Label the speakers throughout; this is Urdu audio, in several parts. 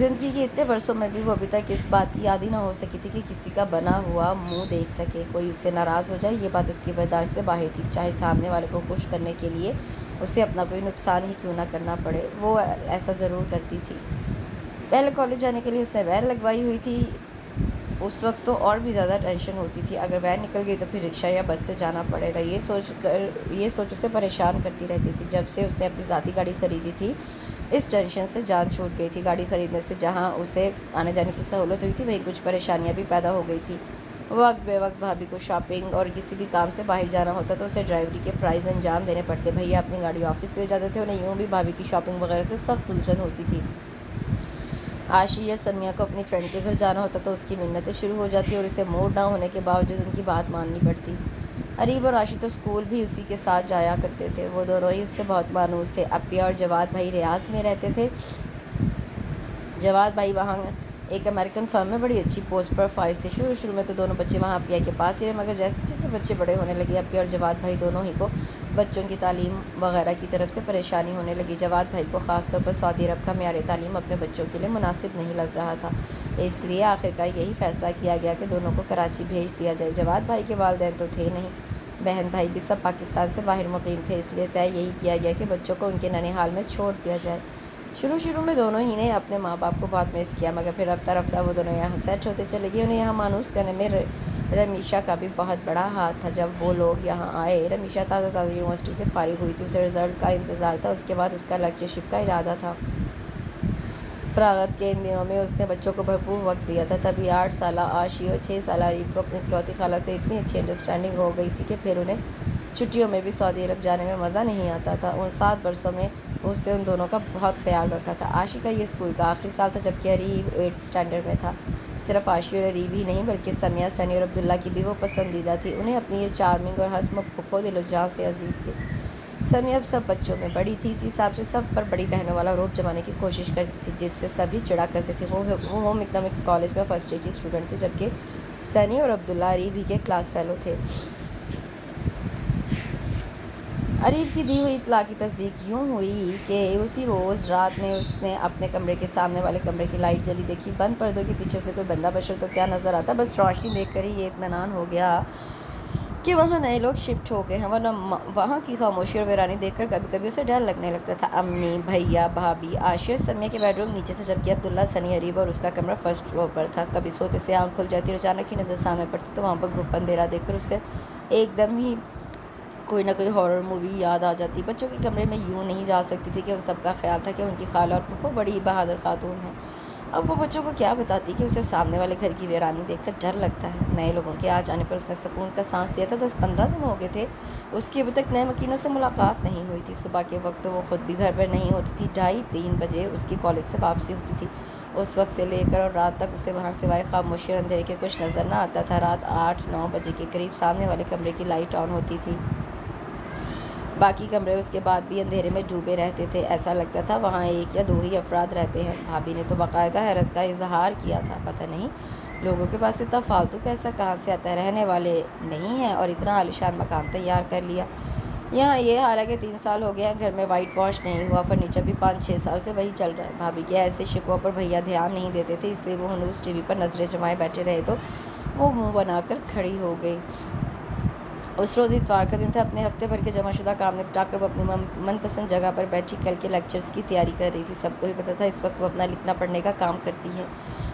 Speaker 1: زندگی کے اتنے برسوں میں بھی وہ ابھی تک اس بات کی یاد ہی نہ ہو سکی تھی کہ کسی کا بنا ہوا منہ دیکھ سکے، کوئی اس سے ناراض ہو جائے، یہ بات اس کی برداشت سے باہر تھی، چاہے سامنے والے کو خوش کرنے کے لیے اسے اپنا کوئی نقصان ہی کیوں نہ کرنا پڑے، وہ ایسا ضرور کرتی تھی۔ پہلے کالج جانے کے لیے اس نے وین لگوائی ہوئی تھی، اس وقت تو اور بھی زیادہ ٹینشن ہوتی تھی، اگر وین نکل گئی تو پھر رکشہ یا بس سے جانا پڑے گا، یہ سوچ اسے پریشان کرتی رہتی تھی۔ جب سے اس نے اپنی ذاتی گاڑی خریدی تھی اس ٹینشن سے جان چھوٹ گئی تھی۔ گاڑی خریدنے سے جہاں اسے آنے جانے کی سہولت ہوئی تھی وہیں کچھ پریشانیاں بھی پیدا ہو گئی تھی۔ وقت بے وقت بھابھی کو شاپنگ اور کسی بھی کام سے باہر جانا ہوتا تو اسے ڈرائیوری کے فرائض انجام دینے پڑتے۔ بھیا اپنی گاڑی آفس لے جاتے تھے، انہیں یوں بھی بھابھی کی شاپنگ وغیرہ سے سخت الجھن ہوتی تھی۔ عاشی یا سمیہ کو اپنی فرینڈ کے گھر جانا ہوتا تو اس کی منتیں شروع ہو جاتی اور اسے موڈ نہ ہونے کے باوجود ان کی بات ماننی پڑتی۔ اریب اور عاشی تو اسکول بھی اسی کے ساتھ جایا کرتے تھے، وہ دونوں ہی اس سے بہت مانوس تھے۔ اپی اور جواد بھائی ریاض میں رہتے تھے۔ جواد بھائی وہاں ایک امریکن فرم میں بڑی اچھی پوسٹ پر فائز تھے۔ شروع میں تو دونوں بچے وہاں اپیا کے پاس ہی رہے، مگر جیسے جیسے بچے بڑے ہونے لگے اپی اور جواد بھائی دونوں ہی کو بچوں کی تعلیم وغیرہ کی طرف سے پریشانی ہونے لگی۔ جواد بھائی کو خاص طور پر سعودی عرب کا معیار تعلیم اپنے بچوں کے لیے مناسب نہیں لگ رہا تھا، اس لیے آخرکار یہی فیصلہ کیا گیا کہ دونوں کو کراچی بھیج دیا جائے۔ جواد بھائی کے والدین تو تھے نہیں، بہن بھائی بھی سب پاکستان سے باہر مقیم تھے، اس لیے طے یہی کیا گیا کہ بچوں کو ان کے ننھیال میں چھوڑ دیا جائے۔ شروع میں دونوں ہی نے اپنے ماں باپ کو بہت مس کیا، مگر پھر رفتہ رفتہ وہ دونوں یہاں سیٹ ہوتے چلے گئے۔ انہیں یہاں مانوس کرنے میں رمیشہ کا بھی بہت بڑا ہاتھ تھا۔ جب وہ لوگ یہاں آئے، رمیشہ تازہ یونیورسٹی سے فارغ ہوئی تھی، اسے رزلٹ کا انتظار تھا، اس کے بعد اس کا لیکچرشپ کا ارادہ تھا۔ فراغت کے ان دنوں میں اس نے بچوں کو بھرپور وقت دیا تھا، تبھی 8 سالہ عاشی اور 6 سالہ اریب کو اپنی اکلوتی خالہ سے اتنی اچھی انڈرسٹینڈنگ ہو گئی تھی کہ پھر انہیں چھٹیوں میں بھی سعودی عرب جانے میں مزہ نہیں آتا تھا۔ ان 7 برسوں میں اس نے ان دونوں کا بہت خیال رکھا تھا۔ عاشی کا یہ اسکول کا آخری سال تھا جبکہ اریب 8 اسٹینڈرڈ میں تھا۔ صرف عاشی اور اریب ہی نہیں بلکہ سمیہ، سنی اور عبداللہ کی بھی وہ پسندیدہ تھی، انہیں اپنی یہ چارمنگ اور ہنسمکھ پھپھو دل و جان سے عزیز تھی۔ سمیہ اب سب بچوں میں بڑی تھی، اسی حساب سے سب پر بڑی بہنوں والا روب جمانے کی کوشش کرتی تھی، جس سے سبھی چڑا کرتے تھے۔ وہ ہوم اکنامکس کالج میں فرسٹ ایئر کی اسٹوڈنٹ تھی، جبکہ سنی اور عبداللہ اریب ہی کے کلاس فیلو تھے۔ اریب کی دی ہوئی اطلاع کی تصدیق یوں ہوئی کہ اسی روز رات میں اس نے اپنے کمرے کے سامنے والے کمرے کی لائٹ جلی دیکھی۔ بند پردوں کے پیچھے سے کوئی بندہ بشر تو کیا نظر آتا، بس روشنی دیکھ کر ہی یہ اطمینان ہو گیا کہ وہاں نئے لوگ شفٹ ہو گئے ہیں، ورنہ وہاں کی خاموشی اور ویرانی دیکھ کر کبھی کبھی اسے ڈر لگنے لگتا تھا۔ امی، بھیا، بھابھی، عاشی اور سمیہ کے بیڈ روم نیچے سے، جبکہ عبداللہ، سنی، اریب اور اس کا کمرہ فرسٹ فلور پر تھا۔ کبھی سوتے سے آنکھ کھل جاتی اور اچانک ہی نظر سامنے پڑتی تو وہاں پر گھپ اندھیرا دیکھ کر اسے ایک دم ہی کوئی نہ کوئی ہارر مووی یاد آ جاتی۔ بچوں کے کمرے میں یوں نہیں جا سکتی تھی کہ ان سب کا خیال تھا کہ ان کی خالہ اور پھپھو بڑی بہادر خاتون ہیں۔ اب وہ بچوں کو کیا بتاتی کہ اسے سامنے والے گھر کی ویرانی دیکھ کر ڈر لگتا ہے۔ نئے لوگوں کے آ جانے پر اس نے سکون کا سانس لیا تھا۔ 10-15 دن ہو گئے تھے اس کی ابھی تک نئے مکینوں سے ملاقات نہیں ہوئی تھی۔ صبح کے وقت تو وہ خود بھی گھر پر نہیں ہوتی تھی، 2:30-3 بجے اس کی کالج سے واپسی ہوتی تھی۔ اس وقت سے لے کر اور رات تک اسے وہاں سوائے خاموشی اور اندھیرے کے کچھ نظر نہ آتا تھا۔ رات 8-9 بجے کے قریب سامنے والے کمرے کی لائٹ آن ہوتی تھی، باقی کمرے اس کے بعد بھی اندھیرے میں ڈوبے رہتے تھے، ایسا لگتا تھا وہاں 1 یا 2 ہی افراد رہتے ہیں۔ بھابھی نے تو باقاعدہ حیرت کا اظہار کیا تھا، پتہ نہیں لوگوں کے پاس اتنا فالتو پیسہ کہاں سے آتا ہے، رہنے والے نہیں ہیں اور اتنا عالیشان مکان تیار کر لیا یہاں، یہ حالانکہ 3 سال ہو گئے ہیں گھر میں وائٹ واش نہیں ہوا، فرنیچر بھی 5-6 سال سے وہی چل رہا ہے۔ بھابھی کے ایسے شکووں پر بھیا دھیان نہیں دیتے تھے، اس لیے وہ ہنوز ٹی وی پر نظریں جمائے بیٹھے رہے تو وہ منہ بنا کر کھڑی ہو گئی۔ اس روز اتوار کا دن تھا، اپنے ہفتے بھر کے جمع شدہ کام نپٹا کر وہ اپنی من پسند جگہ پر بیٹھی کل کے لیکچرز کی تیاری کر رہی تھی۔ سب کو ہی پتہ تھا اس وقت وہ اپنا لکھنا پڑھنے کا کام کرتی ہے،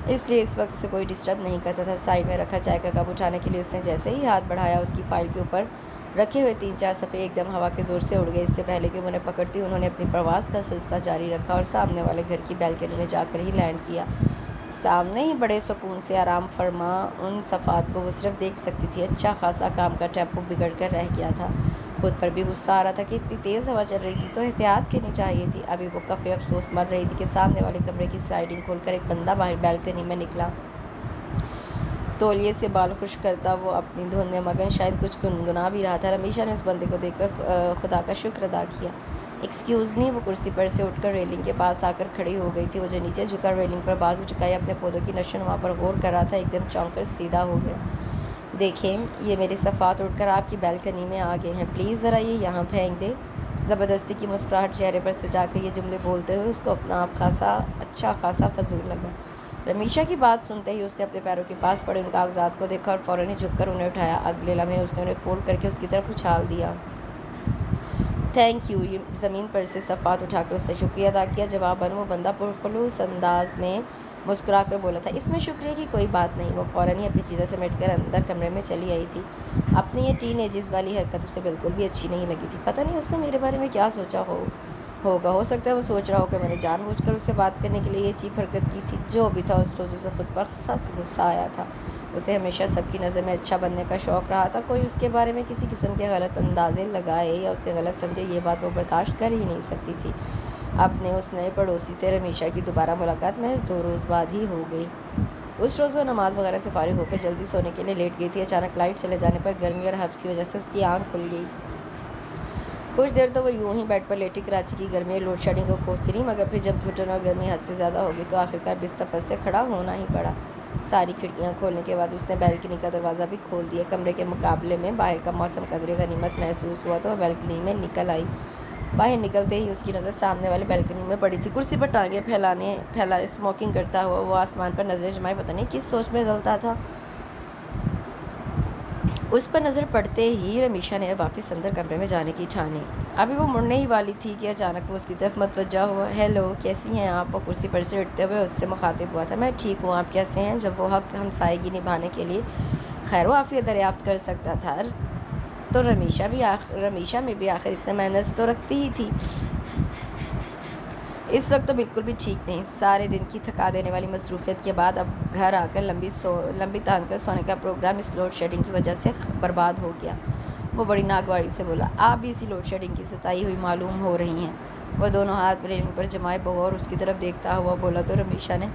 Speaker 1: اس لیے اس وقت اسے کوئی ڈسٹرب نہیں کرتا تھا۔ سائڈ میں رکھا چائے کا کپ اٹھانے کے لیے اس نے جیسے ہی ہاتھ بڑھایا، اس کی فائل کے اوپر رکھے ہوئے 3-4 صفحے ایک دم ہوا کے زور سے اڑ گئے۔ اس سے پہلے کہ انہیں پکڑتی انہوں نے اپنی پرواز کا سلسلہ جاری رکھا اور سامنے والے گھر کی بیلکنی میں جا کر ہی لینڈ کیا۔ سامنے ہی بڑے سکون سے آرام فرما ان صفحات کو وہ صرف دیکھ سکتی تھی۔ اچھا خاصا کام کا ٹیمپو بگڑ کر رہ گیا تھا، خود پر بھی غصہ آ رہا تھا کہ اتنی تیز ہوا چل رہی تھی تو احتیاط کرنی چاہیے تھی۔ ابھی وہ کفے افسوس مر رہی تھی کہ سامنے والے کمرے کی سلائڈنگ کھول کر ایک بندہ باہر بیلکنی میں نکلا۔ تولیے سے بال خشک کرتا وہ اپنی دھن میں مگن، شاید کچھ گنگنا بھی رہا تھا۔ رمیشہ نے اس بندے کو دیکھ کر خدا کا شکر ادا کیا۔ ایکسکیوز می، وہ کرسی پر سے اٹھ کر ریلنگ کے پاس آ کر کھڑی ہو گئی تھی۔ وہ جو نیچے جھکا ریلنگ پر بازو ٹکائے اپنے پودوں کی نشو و نما پر غور کر رہا تھا، ایک دم چونک کر سیدھا ہو گیا۔ دیکھیں، یہ میرے صفحات اٹھ کر آپ کی بیلکنی میں آ گئے ہیں، پلیز ذرا یہ یہاں پھینک دے۔ زبردستی کی مسکراہٹ چہرے پر سجا کر یہ جملے بولتے ہوئے اس کو اپنا آپ اچھا خاصا فضول لگا۔ رمیشا کی بات سنتے ہی اس نے اپنے پیروں کے پاس پڑے ان کاغذات کو دیکھا اور فوراً ہی جھک کر انہیں اٹھایا۔ اگلے لمحے اس نے انہیں فولڈ کر کے اس کی طرف اچھال دیا۔ تھینک یو، یہ زمین پر سے صفحات اٹھا کر اس سے شکریہ ادا کیا۔ جواباً وہ بندہ پرخلوص انداز میں مسکرا کر بولا تھا، اس میں شکریہ کی کوئی بات نہیں۔ وہ فوراً ہی اپنی چیزیں سمیٹ کر اندر کمرے میں چلی آئی تھی۔ اپنی یہ ٹین ایجز والی حرکت اسے بالکل بھی اچھی نہیں لگی تھی۔ پتہ نہیں اس نے میرے بارے میں کیا سوچا ہوگا۔ ہو سکتا ہے وہ سوچ رہا ہو کہ میں نے جان بوجھ کر اس سے بات کرنے کے لیے یہ چیپ حرکت کی تھی۔ جو بھی تھا اس روز اسے خود پر سخت غصہ آیا تھا۔ اسے ہمیشہ سب کی نظر میں اچھا بننے کا شوق رہا تھا۔ کوئی اس کے بارے میں کسی قسم کے غلط اندازے لگائے یا اسے غلط سمجھے، یہ بات وہ برداشت کر ہی نہیں سکتی تھی۔ اپنے اس نئے پڑوسی سے رمیشا کی دوبارہ ملاقات محض 2 روز بعد ہی ہو گئی۔ اس روز وہ نماز وغیرہ سے فارغ ہو کر جلدی سونے کے لیے لیٹ گئی تھی۔ اچانک لائٹ چلے جانے پر گرمی اور حبس کی وجہ سے اس کی آنکھ کھل گئی۔ کچھ دیر تو وہ یوں ہی بیڈ پر لیٹی کراچی کی گرمی اور لوڈ شیڈنگ کو کوستی رہی، مگر پھر جب گھٹن اور گرمی حد سے زیادہ ہو گئی تو آخرکار بستر پر سے کھڑا ہونا ہی پڑا۔ ساری کھڑکیاں کھولنے کے بعد اس نے بیلکنی کا دروازہ بھی کھول دیا۔ کمرے کے مقابلے میں باہر کا موسم قدرے غنیمت محسوس ہوا تو وہ بیلکنی میں نکل آئی۔ باہر نکلتے ہی اس کی نظر سامنے والے بیلکنی میں پڑی تھی۔ کرسی پر ٹانگیں پھیلائے اسموکنگ کرتا ہوا وہ آسمان پر نظر جمائے پتہ نہیں کس سوچ میں غلطا تھا۔ اس پر نظر پڑتے ہی رمیشا نے واپس اندر کمرے میں جانے کی ٹھانی۔ ابھی وہ مڑنے ہی والی تھی کہ اچانک وہ اس کی طرف متوجہ ہوا۔ ہیلو، کیسی ہیں آپ؟ وہ کرسی پر سے اٹھتے ہوئے اس سے مخاطب ہوا تھا۔ میں ٹھیک ہوں، آپ کیسے ہیں؟ جب وہ حق ہمسائیگی نبھانے کے لیے خیر و عافیت دریافت کر سکتا تھا تو رمیشا میں بھی آخر اتنے مینرز تو رکھتی ہی تھی۔ اس وقت تو بالکل بھی ٹھیک نہیں۔ سارے دن کی تھکا دینے والی مصروفیت کے بعد اب گھر آ کر لمبی تان کر سونے کا پروگرام اس لوڈ شیڈنگ کی وجہ سے برباد ہو گیا۔ وہ بڑی ناگواری سے بولا، آپ بھی اسی لوڈ شیڈنگ کی ستائی ہوئی معلوم ہو رہی ہیں۔ وہ دونوں ہاتھ ریلنگ پر جمائے بغور اس کی طرف دیکھتا ہوا بولا تو رمیشا نے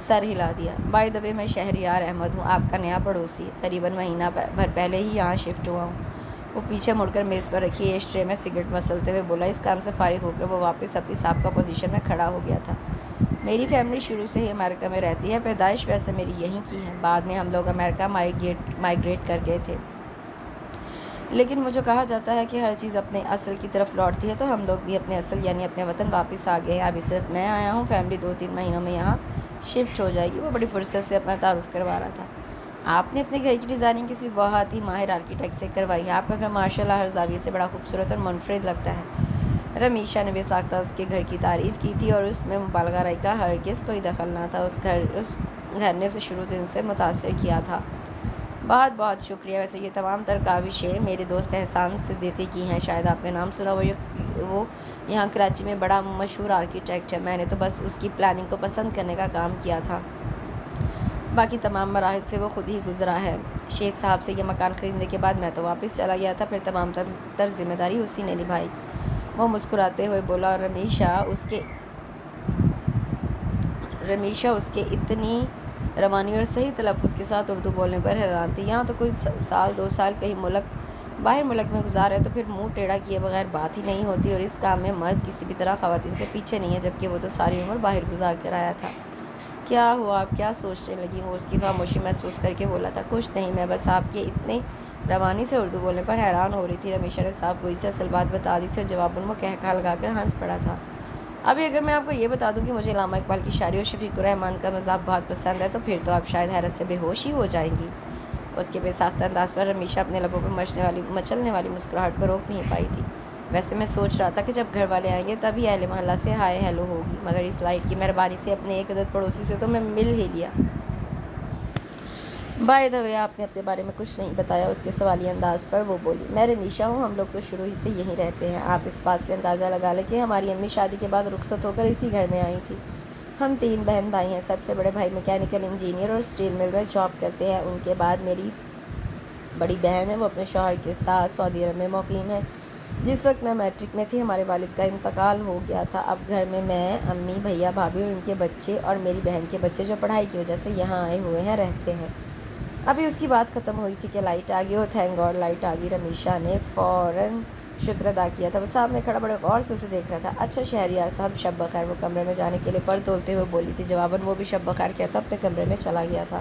Speaker 1: سر ہلا دیا۔ بائی دا وے، میں شہریار احمد ہوں، آپ کا نیا پڑوسی۔ قریباً مہینہ بھر پہلے ہی یہاں شفٹ ہوا ہوں۔ وہ پیچھے مڑ کر میز پر رکھی ایش ٹرے میں سگریٹ مسلتے ہوئے بولا۔ اس کام سے فارغ ہو کر وہ واپس اپنی سابقہ پوزیشن میں کھڑا ہو گیا تھا۔ میری فیملی شروع سے ہی امریکہ میں رہتی ہے، پیدائش ویسے میری یہیں کی ہے، بعد میں ہم لوگ امریکہ مائیگریٹ کر گئے تھے، لیکن مجھے کہا جاتا ہے کہ ہر چیز اپنے اصل کی طرف لوٹتی ہے، تو ہم لوگ بھی اپنے اصل یعنی اپنے وطن واپس آ گئے ہیں۔ ابھی صرف میں آیا ہوں، فیملی 2-3 مہینوں میں یہاں شفٹ ہو جائے گی۔ وہ بڑی فرصت سے اپنا تعارف کروا رہا تھا۔ آپ نے اپنے گھر کی ڈیزائننگ کسی بہت ہی ماہر آرکیٹیکٹ سے کروائی ہے، آپ کا گھر ماشاءاللہ ہر زاویے سے بڑا خوبصورت اور منفرد لگتا ہے۔ رمیشا نے بے ساختہ اس کے گھر کی تعریف کی تھی اور اس میں مبالغہ رائی کا ہرگز کوئی دخل نہ تھا۔ اس گھر نے اسے شروع دن سے متاثر کیا تھا۔ بہت بہت شکریہ۔ ویسے یہ تمام تر کاوشیں میرے دوست احسان صدیقی کی ہیں، شاید آپ نے نام سنا، وہ یہاں کراچی میں بڑا مشہور آرکیٹیکٹ ہے۔ میں نے تو بس اس کی پلاننگ کو پسند کرنے کا کام کیا تھا، باقی تمام مراحل سے وہ خود ہی گزرا ہے۔ شیخ صاحب سے یہ مکان خریدنے کے بعد میں تو واپس چلا گیا تھا، پھر تمام تر ذمہ داری اسی نے نبھائی۔ وہ مسکراتے ہوئے بولا اور رمیشا اس کے اتنی روانی اور صحیح تلفظ کے ساتھ اردو بولنے پر حیران تھی۔ یہاں تو کوئی 1-2 سال کہیں باہر ملک میں گزارے تو پھر منہ ٹیڑھا کیے بغیر بات ہی نہیں ہوتی، اور اس کام میں مرد کسی بھی طرح خواتین سے پیچھے نہیں ہے، جبکہ وہ تو ساری عمر باہر گزار کر آیا تھا۔ کیا ہوا، آپ کیا سوچنے لگی؟ وہ اس کی خاموشی محسوس کر کے بولا تھا۔ کچھ نہیں، میں بس آپ کے اتنے روانی سے اردو بولنے پر حیران ہو رہی تھی۔ رمیشا نے صاحب گوئی سے اصل بات بتا دی تھی اور جواباً وہ قہقہہ لگا کر ہنس پڑا تھا۔ ابھی اگر میں آپ کو یہ بتا دوں کہ مجھے علامہ اقبال کی شاعری اور شفیق الرحمن کا مذاق بہت پسند ہے، تو پھر تو آپ شاید حیرت سے بے ہوش ہی ہو جائیں گی۔ اس کے بے ساختہ انداز پر رمیشا اپنے لبوں پر مچلنے والی مسکراہٹ کو روک نہیں پائی تھی۔ ویسے میں سوچ رہا تھا کہ جب گھر والے آئیں گے تبھی اہل محلہ سے ہائے ہیلو ہوگی، مگر اس لائٹ کی مہربانی سے اپنے ایک عدد پڑوسی سے تو میں مل ہی لیا۔ بائی دا وے، آپ نے اپنے بارے میں کچھ نہیں بتایا۔ اس کے سوالی انداز پر وہ بولی۔ میں رمیشا ہوں، ہم لوگ تو شروع ہی سے یہیں رہتے ہیں۔ آپ اس بات سے اندازہ لگا لیں کہ ہماری امی شادی کے بعد رخصت ہو کر اسی گھر میں آئی تھی۔ ہم 3 بہن بھائی ہیں، سب سے بڑے بھائی میکینیکل انجینئر اور اسٹیل مل میں جاب کرتے ہیں۔ ان کے بعد میری بڑی بہن ہے، وہ اپنے شوہر کے ساتھ سعودی عرب میں مقیم ہے۔ جس وقت میں میٹرک میں تھی ہمارے والد کا انتقال ہو گیا تھا۔ اب گھر میں امی، بھیا، بھابھی اور ان کے بچے اور میری بہن کے بچے جو پڑھائی کی وجہ سے یہاں آئے ہوئے ہیں رہتے ہیں۔ ابھی اس کی بات ختم ہوئی تھی کہ لائٹ آ گئی، اور تھینک گاڈ لائٹ آ گئی۔ رمیشا نے فوراً شکر ادا کیا تھا۔ وہ سامنے کھڑا بڑے غور سے اسے دیکھ رہا تھا۔ اچھا شہریار صاحب، شب بخیر، وہ کمرے میں جانے کے لیے پر تولتے ہوئے بولی تھی۔ جواباً وہ بھی شب بخیر کہتا اپنے کمرے میں چلا گیا تھا۔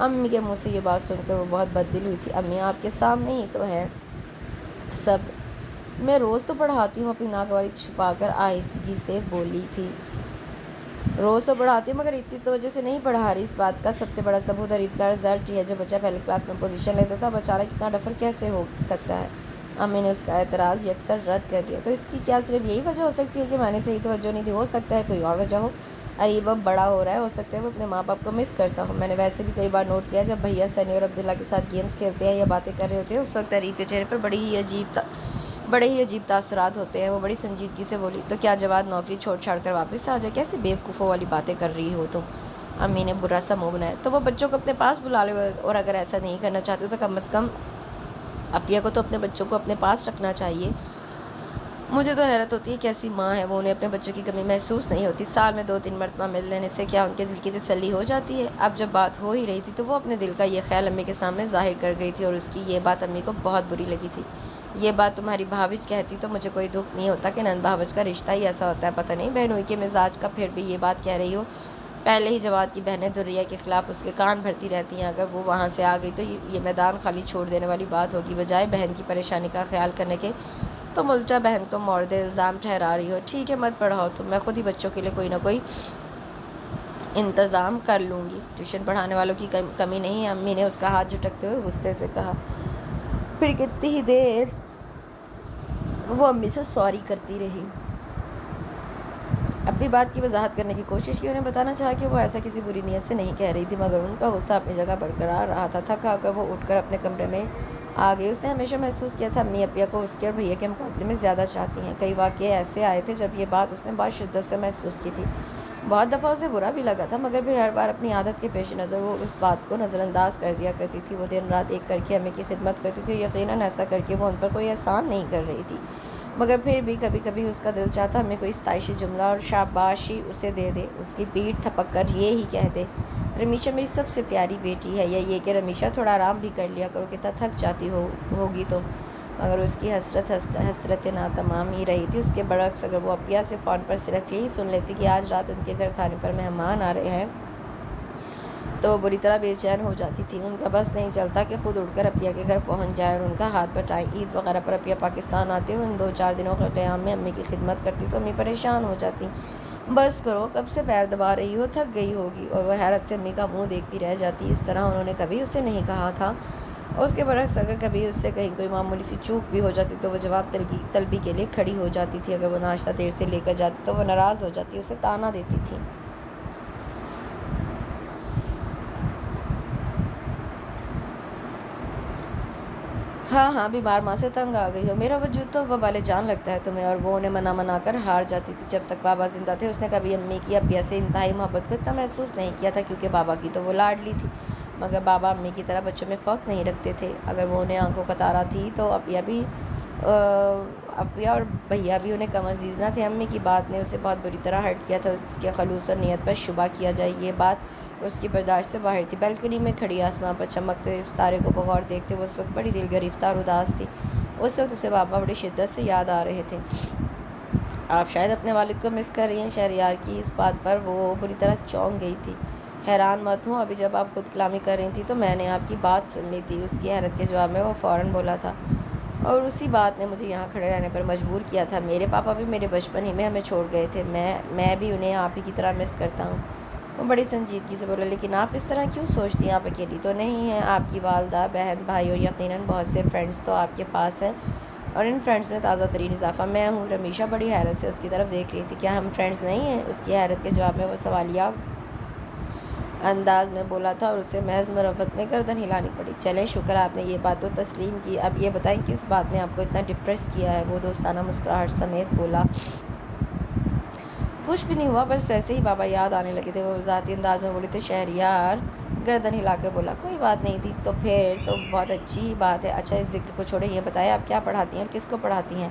Speaker 1: امی کے منہ سے یہ بات سن کر وہ بہت بددل ہوئی تھی۔ امی آپ کے سامنے ہی تو ہے سب، میں روز تو پڑھاتی ہوں، اپنی ناگواری چھپا کر آہستگی سے بولی تھی۔ روز تو پڑھاتی ہوں مگر اتنی توجہ سے نہیں پڑھا رہی۔ اس بات کا سب سے بڑا ثبوت اور کا رزلٹ ہے، جو بچہ پہلی کلاس میں پوزیشن لیتا تھا، بچارا کتنا ڈفر کیسے ہو سکتا ہے؟ امی نے اس کا اعتراض یکسر رد کر دیا۔ تو اس کی کیا صرف یہی وجہ ہو سکتی ہے کہ میں نے صحیح توجہ نہیں دی؟ ہو سکتا ہے کوئی اور وجہ ہو۔ اریب اب بڑا ہو رہا ہے، ہو سکتا ہے وہ اپنے ماں باپ کو مس کرتا ہو۔ میں نے ویسے بھی کئی بار نوٹ کیا، جب بھیا سنی اور عبداللہ کے ساتھ گیمز کھیلتے ہیں یا باتیں کر رہے ہوتے ہیں، اس وقت اریب کے چہرے پر بڑے ہی عجیب تاثرات ہوتے ہیں۔ وہ بڑی سنجیدگی سے بولی، تو کیا جواد نوکری چھوڑ چھاڑ کر واپس آ جائے؟ کیسی بیوقوفوں والی باتیں کر رہی ہو تم؟ امی نے برا سا منہ بنایا۔ تو وہ بچوں کو اپنے پاس بلا لے، اور اگر ایسا نہیں کرنا چاہتے تو کم از کم اپیا کو تو اپنے بچوں کو اپنے پاس رکھنا چاہیے۔ مجھے تو حیرت ہوتی ہے کیسی ماں ہے وہ، انہیں اپنے بچوں کی کمی محسوس نہیں ہوتی۔ سال میں 2-3 مرتبہ مل لینے سے کیا ان کے دل کی تسلی ہو جاتی ہے؟ اب جب بات ہو ہی رہی تھی تو وہ اپنے دل کا یہ خیال امی کے سامنے ظاہر کر گئی تھی، اور اس کی یہ بات امی کو بہت بری لگی تھی۔ یہ بات تمہاری بھاوج کہتی تو مجھے کوئی دکھ نہیں ہوتا کہ نند بھاوج کا رشتہ ہی ایسا ہوتا ہے، پتہ نہیں بہنوئی کے مزاج کا، پھر بھی یہ بات کہہ رہی ہو۔ پہلے ہی جواد کی بہنیں دریا کے خلاف اس کے کان بھرتی رہتی ہیں، اگر وہ وہاں سے آ گئی تو یہ میدان خالی چھوڑ دینے والی بات ہوگی۔ بجائے بہن کی پریشانی کا خیال کرنے کے تم الٹا بہن کو مورد الزام ٹھہرا رہی ہو۔ ٹھیک ہے، مت پڑھاؤ تم، میں خود ہی بچوں کے لیے کوئی نہ کوئی انتظام کر لوں گی۔ ٹیوشن پڑھانے والوں کی کمی نہیں ہے، امی نے اس کا ہاتھ جھٹکتے ہوئے غصے سے کہا۔ پھر کتنی ہی دیر وہ امی سے سوری کرتی رہی، اپنی بات کی وضاحت کرنے کی کوشش کی، انہیں بتانا چاہا کہ وہ ایسا کسی بری نیت سے نہیں کہہ رہی تھی، مگر ان کا غصہ اپنی جگہ برقرار رہا تھا۔ تھک آ کر وہ اٹھ کر اپنے کمرے میں آ گئی۔ اس نے ہمیشہ محسوس کیا تھا امی اپیا کو اس کے اور بھیا کے مقابلے میں زیادہ چاہتی ہیں۔ کئی واقعے ایسے آئے تھے جب یہ بات اس نے بہت شدت سے محسوس کی تھی، بہت دفعہ اسے برا بھی لگا تھا، مگر پھر ہر بار اپنی عادت کے پیش نظر وہ اس بات کو نظر انداز کر دیا کرتی تھی۔ وہ دن رات ایک کر کے امی کی خدمت کرتی تھی، اور یقیناً ایسا کر کے وہ ان پر کوئی احسان نہیں کر رہی تھی، مگر پھر بھی کبھی کبھی اس کا دل چاہتا امی کوئی ستائشی جملہ اور شاباشی اسے دے دے، اس کی پیٹھ تھپک کر یہ ہی کہہ دے، رمیشہ میری سب سے پیاری بیٹی ہے، یا یہ کہ رمیشہ تھوڑا آرام بھی کر لیا کرو، کتنا تھک جاتی ہوگی تو۔ مگر اس کی حسرت ناتمام ہی رہی تھی۔ اس کے برعکس اگر وہ اپیا سے فون پر صرف یہی سن لیتی کہ آج رات ان کے گھر کھانے پر مہمان آ رہے ہیں تو وہ بری طرح بے چین ہو جاتی تھی۔ ان کا بس نہیں چلتا کہ خود اٹھ کر اپیا کے گھر پہنچ جائے اور ان کا ہاتھ بٹائے۔ عید وغیرہ پر اپیا پاکستان آتے اور ان 2-4 دنوں کے قیام میں امی کی خدمت کرتی تو امی پریشان ہو جاتی۔ بس کرو، کب سے پیر دبا رہی ہو، تھک گئی ہوگی، اور وہ حیرت سے امی کا منہ دیکھتی رہ جاتی۔ اس طرح انہوں نے کبھی اسے نہیں کہا تھا۔ اس کے برعکس اگر کبھی اس سے کہیں کوئی معمولی سی چوک بھی ہو جاتی تو وہ جواب طلبی کے لیے کھڑی ہو جاتی تھی۔ اگر وہ ناشتہ دیر سے لے کر جاتی تو وہ ناراض ہو جاتی، اسے طعنہ دیتی تھی۔ ہاں بیمار ماں سے تنگ آ گئی ہو، میرا وجود تو وبال جان لگتا ہے تمہیں، اور وہ انہیں منا کر ہار جاتی تھی۔ جب تک بابا زندہ تھے اس نے کبھی امی کی اپیا سے انتہائی محبت کو اتنا محسوس نہیں کیا تھا، کیونکہ بابا کی تو وہ لاڈلی تھی، مگر بابا امی کی طرح بچوں میں فرق نہیں رکھتے تھے۔ اگر وہ انہیں آنکھوں کا تارا تھی تو اپیا اور بھیا بھی انہیں کم عزیز نہ تھے۔ امی کی بات نے اسے بہت بری طرح ہرٹ کیا تھا، اس کے خلوص اور نیت پر شبہ کیا جائے، یہ بات اس کی برداشت سے باہر تھی۔ بالکنی میں کھڑی آسمان پر چمکتے اس تارے کو بغور دیکھتے وہ اس وقت بڑی دل گرفتہ اور اداس تھی۔ اس وقت اسے بابا بڑی شدت سے یاد آ رہے تھے۔ آپ شاید اپنے والد کو مس کر رہی ہیں۔ شہریار کی اس بات پر وہ بری طرح چونک گئی تھی۔ حیران مت ہوں، ابھی جب آپ خود کلامی کر رہی تھی تو میں نے آپ کی بات سن لی تھی، اس کی حیرت کے جواب میں وہ فوراً بولا تھا، اور اسی بات نے مجھے یہاں کھڑے رہنے پر مجبور کیا تھا۔ میرے پاپا بھی میرے بچپن ہی میں ہمیں چھوڑ گئے تھے، میں بھی انہیں آپ ہی کی طرح مس کرتا ہوں۔ وہ بڑی سنجیدگی سے بولا، لیکن آپ اس طرح کیوں سوچتی ہیں؟ آپ اکیلی تو نہیں ہیں، آپ کی والدہ، بہن، بھائی اور یقیناً بہت سے فرینڈز تو آپ کے پاس ہیں، اور ان فرینڈز میں تازہ ترین اضافہ میں ہوں۔ رمیشہ بڑی حیرت سے اس کی طرف دیکھ رہی تھی۔ کیا ہم فرینڈز نہیں ہیں؟ اس کی حیرت کے جواب میں وہ سوالیہ انداز میں بولا تھا، اور اسے محض مربت میں گردن ہلانی پڑی۔ چلیں، شکر آپ نے یہ بات تو تسلیم کی، اب یہ بتائیں کس بات نے آپ کو اتنا ڈپریس کیا ہے؟ وہ دوستانہ مسکراہٹ سمیت بولا۔ کچھ بھی نہیں ہوا، بس ویسے ہی بابا یاد آنے لگے تھے، وہ وضاحتی انداز میں بولے تھے۔ شہریار گردن ہلا کر بولا، کوئی بات نہیں تھی تو پھر تو بہت اچھی بات ہے۔ اچھا، اس ذکر کو چھوڑیں، یہ بتائیں آپ کیا پڑھاتی ہیں اور کس کو پڑھاتی ہیں؟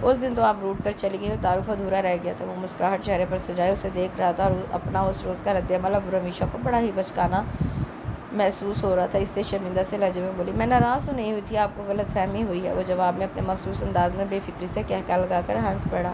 Speaker 1: اس دن تو آپ روٹ کر چلی گئی اور تعارف ادھورا رہ گیا تھا۔ وہ مسکراہٹ چہرے پر سجائے اسے دیکھ رہا تھا، اور اپنا اس روز کا رد عمل اب رمیشہ کو بڑا ہی بچکانا محسوس ہو رہا تھا۔ اس سے شرمندہ سے لہجے میں بولی، میں ناراض تو نہیں ہوئی تھی، آپ کو غلط فہمی ہوئی ہے۔ وہ جواب میں اپنے مخصوص انداز میں بے فکری سے کہکا لگا کر ہنس پڑا۔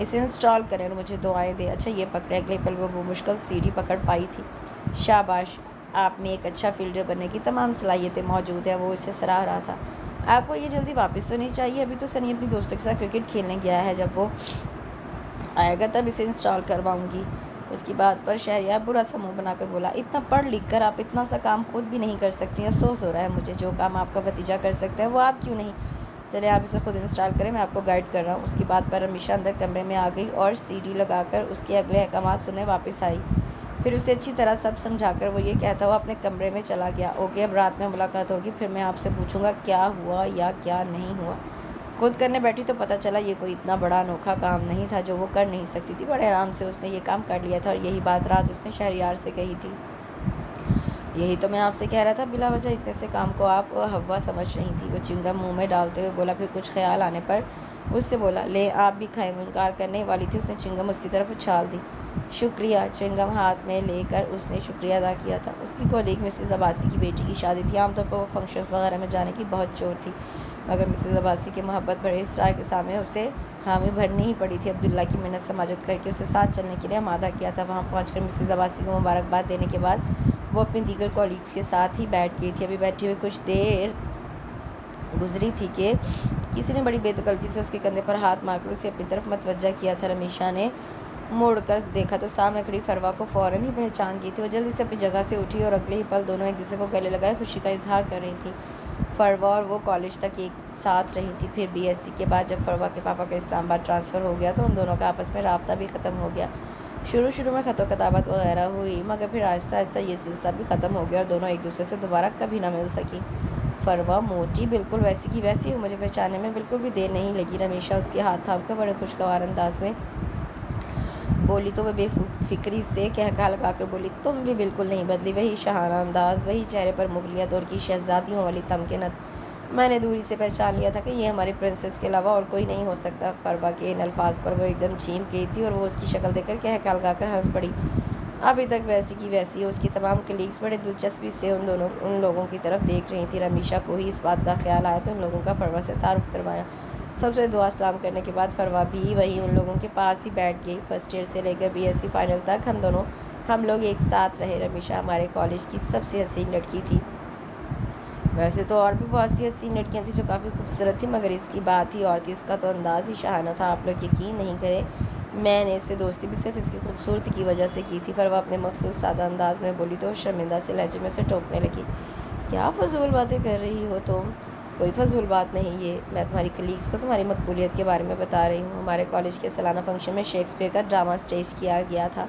Speaker 1: اسے انسٹال کریں اور مجھے دعائیں دیں۔ اچھا یہ پکڑے۔ اگلے پل وہ مشکل سیڑھی پکڑ پائی تھی۔ شاباش، آپ میں ایک اچھا فیلڈر بننے کی تمام صلاحیتیں موجود ہیں، وہ اسے سراہ رہا تھا۔ آپ کو یہ جلدی واپس تو نہیں چاہیے؟ ابھی تو سنی اپنی دوستوں کے ساتھ کرکٹ کھیلنے گیا ہے، جب وہ آئے گا تب اسے انسٹال کرواؤں گی۔ اس کی بات پر شہریار برا سا منہ بنا کر بولا، اتنا پڑھ لکھ کر آپ اتنا سا کام خود بھی نہیں کر سکتی۔ افسوس ہو رہا ہے مجھے، جو کام آپ کا بھتیجا کر سکتا ہے وہ آپ کیوں نہیں؟ چلے آپ اسے خود انسٹال کریں، میں آپ کو گائیڈ کر رہا ہوں۔ اس کی بات پر رمیشہ اندر کمرے میں آ گئی اور سی ڈی لگا کر اس کے اگلے احکامات سننے واپس آئی۔ پھر اسے اچھی طرح سب سمجھا کر وہ یہ کہتا ہوا اپنے کمرے میں چلا گیا، اوکے اب رات میں ملاقات ہوگی، پھر میں آپ سے پوچھوں گا کیا ہوا یا کیا نہیں ہوا۔ خود کرنے بیٹھی تو پتہ چلا یہ کوئی اتنا بڑا انوکھا کام نہیں تھا جو وہ کر نہیں سکتی تھی۔ بڑے آرام سے اس نے یہ کام کر لیا تھا، اور یہی بات رات اس نے شہریار سے کہی تھی۔ یہی تو میں آپ سے کہہ رہا تھا، بلا وجہ اتنے سے کام کو آپ ہوا سمجھ رہی تھی۔ وہ چنگم منہ میں ڈالتے ہوئے بولا، پھر کچھ خیال آنے پر اس سے بولا، لے آپ بھی کھائیں۔ وہ انکار کرنے والی تھی، اس نے چنگم اس کی طرف اچھال دی۔ شکریہ۔ چنگم ہاتھ میں لے کر اس نے شکریہ ادا کیا تھا۔ اس کی کولیگ مسز عباسی کی بیٹی کی شادی تھی۔ عام طور پر وہ فنکشنز وغیرہ میں جانے کی بہت چور تھی، مگر مسز عباسی کے محبت بھرے اسٹار کے سامنے اسے حامی بھرنی ہی پڑی تھی۔ عبداللہ کی منت سماجت کر کے اسے ساتھ چلنے کے لیے آمادہ کیا تھا۔ وہاں پہنچ کر مسز عباسی کو مبارکباد دینے کے بعد وہ اپنی دیگر کولیگز کے ساتھ ہی بیٹھ گئی تھی۔ ابھی بیٹھی ہوئی کچھ دیر گزری تھی کہ کسی نے بڑی بے تکلفی سے اس کے کندھے پر ہاتھ مار کر اسے اپنی طرف متوجہ کیا تھا۔ رمیشہ نے مڑ کر دیکھا تو سامنے کھڑی فروا کو فوراً ہی پہچان گئی تھی۔ وہ جلدی سے اپنی جگہ سے اٹھی اور اگلے ہی پل دونوں ایک دوسرے کو گلے لگائے خوشی کا اظہار کر رہی تھی۔ فروا اور وہ کالج تک ایک ساتھ رہی تھی، پھر بی ایس سی کے بعد جب فروا کے پاپا کا اسلام آباد ٹرانسفر ہو گیا تو ان دونوں کا آپس میں رابطہ بھی ختم ہو گیا۔ شروع میں خط و کتابت وغیرہ ہوئی، مگر پھر آہستہ آہستہ یہ سلسلہ بھی ختم ہو گیا اور دونوں ایک دوسرے سے دوبارہ کبھی نہ مل سکی۔ فروا موٹی بالکل ویسی کی ویسی ہوں، مجھے پہچاننے میں بالکل بھی دیر نہیں لگی۔ رمیشہ اس کے ہاتھ تھام کر بڑے خوشگوار انداز میں بولی تو وہ بے فکری سے کہکہا لگا کر بولی، تم بھی بالکل نہیں بدلی، وہی شاہانہ انداز، وہی چہرے پر مغلیہ دور کی شہزادیوں والی تمکنت۔ میں نے دوری سے پہچان لیا تھا کہ یہ ہماری پرنسس کے علاوہ اور کوئی نہیں ہو سکتا۔ فروا کے ان الفاظ پر وہ ایک دم چیم گئی تھی اور وہ اس کی شکل دیکھ کر کہکہا لگا کر ہنس پڑی۔ ابھی تک ویسی کی ویسی ہے۔ اس کی تمام کلیگز بڑے دلچسپی سے ان لوگوں کی طرف دیکھ رہی تھیں۔ رمیشہ کو ہی اس بات کا خیال آیا تو ان لوگوں کا فروا سے تعارف کروایا۔ سب سے دعا سلام کرنے کے بعد فروا بھی وہیں ان لوگوں کے پاس ہی بیٹھ گئی۔ فرسٹ ایئر سے لے کر بی ایس سی فائنل تک ہم لوگ ایک ساتھ رہے۔ رمیشہ ہمارے کالج کی سب سے حسین لڑکی تھی۔ ویسے تو اور بھی بہت سی حسین لڑکیاں تھیں جو کافی خوبصورت تھیں، مگر اس کی بات ہی اور تھی، اس کا تو انداز ہی شاہانہ تھا۔ آپ لوگ یقین نہیں کریں، میں نے اس سے دوستی بھی صرف اس کی خوبصورتی کی وجہ سے کی تھی۔ فروا اپنے مخصوص سادہ انداز میں بولی تو شرمندہ سے لہجے میں اسے ٹوکنے لگی، کیا فضول باتیں کر رہی ہو تم؟ کوئی فضول بات نہیں، یہ میں تمہاری کلیگز کو تمہاری مقبولیت کے بارے میں بتا رہی ہوں۔ ہمارے کالج کے سالانہ فنکشن میں شیکسپیئر کا ڈرامہ اسٹیج کیا گیا تھا،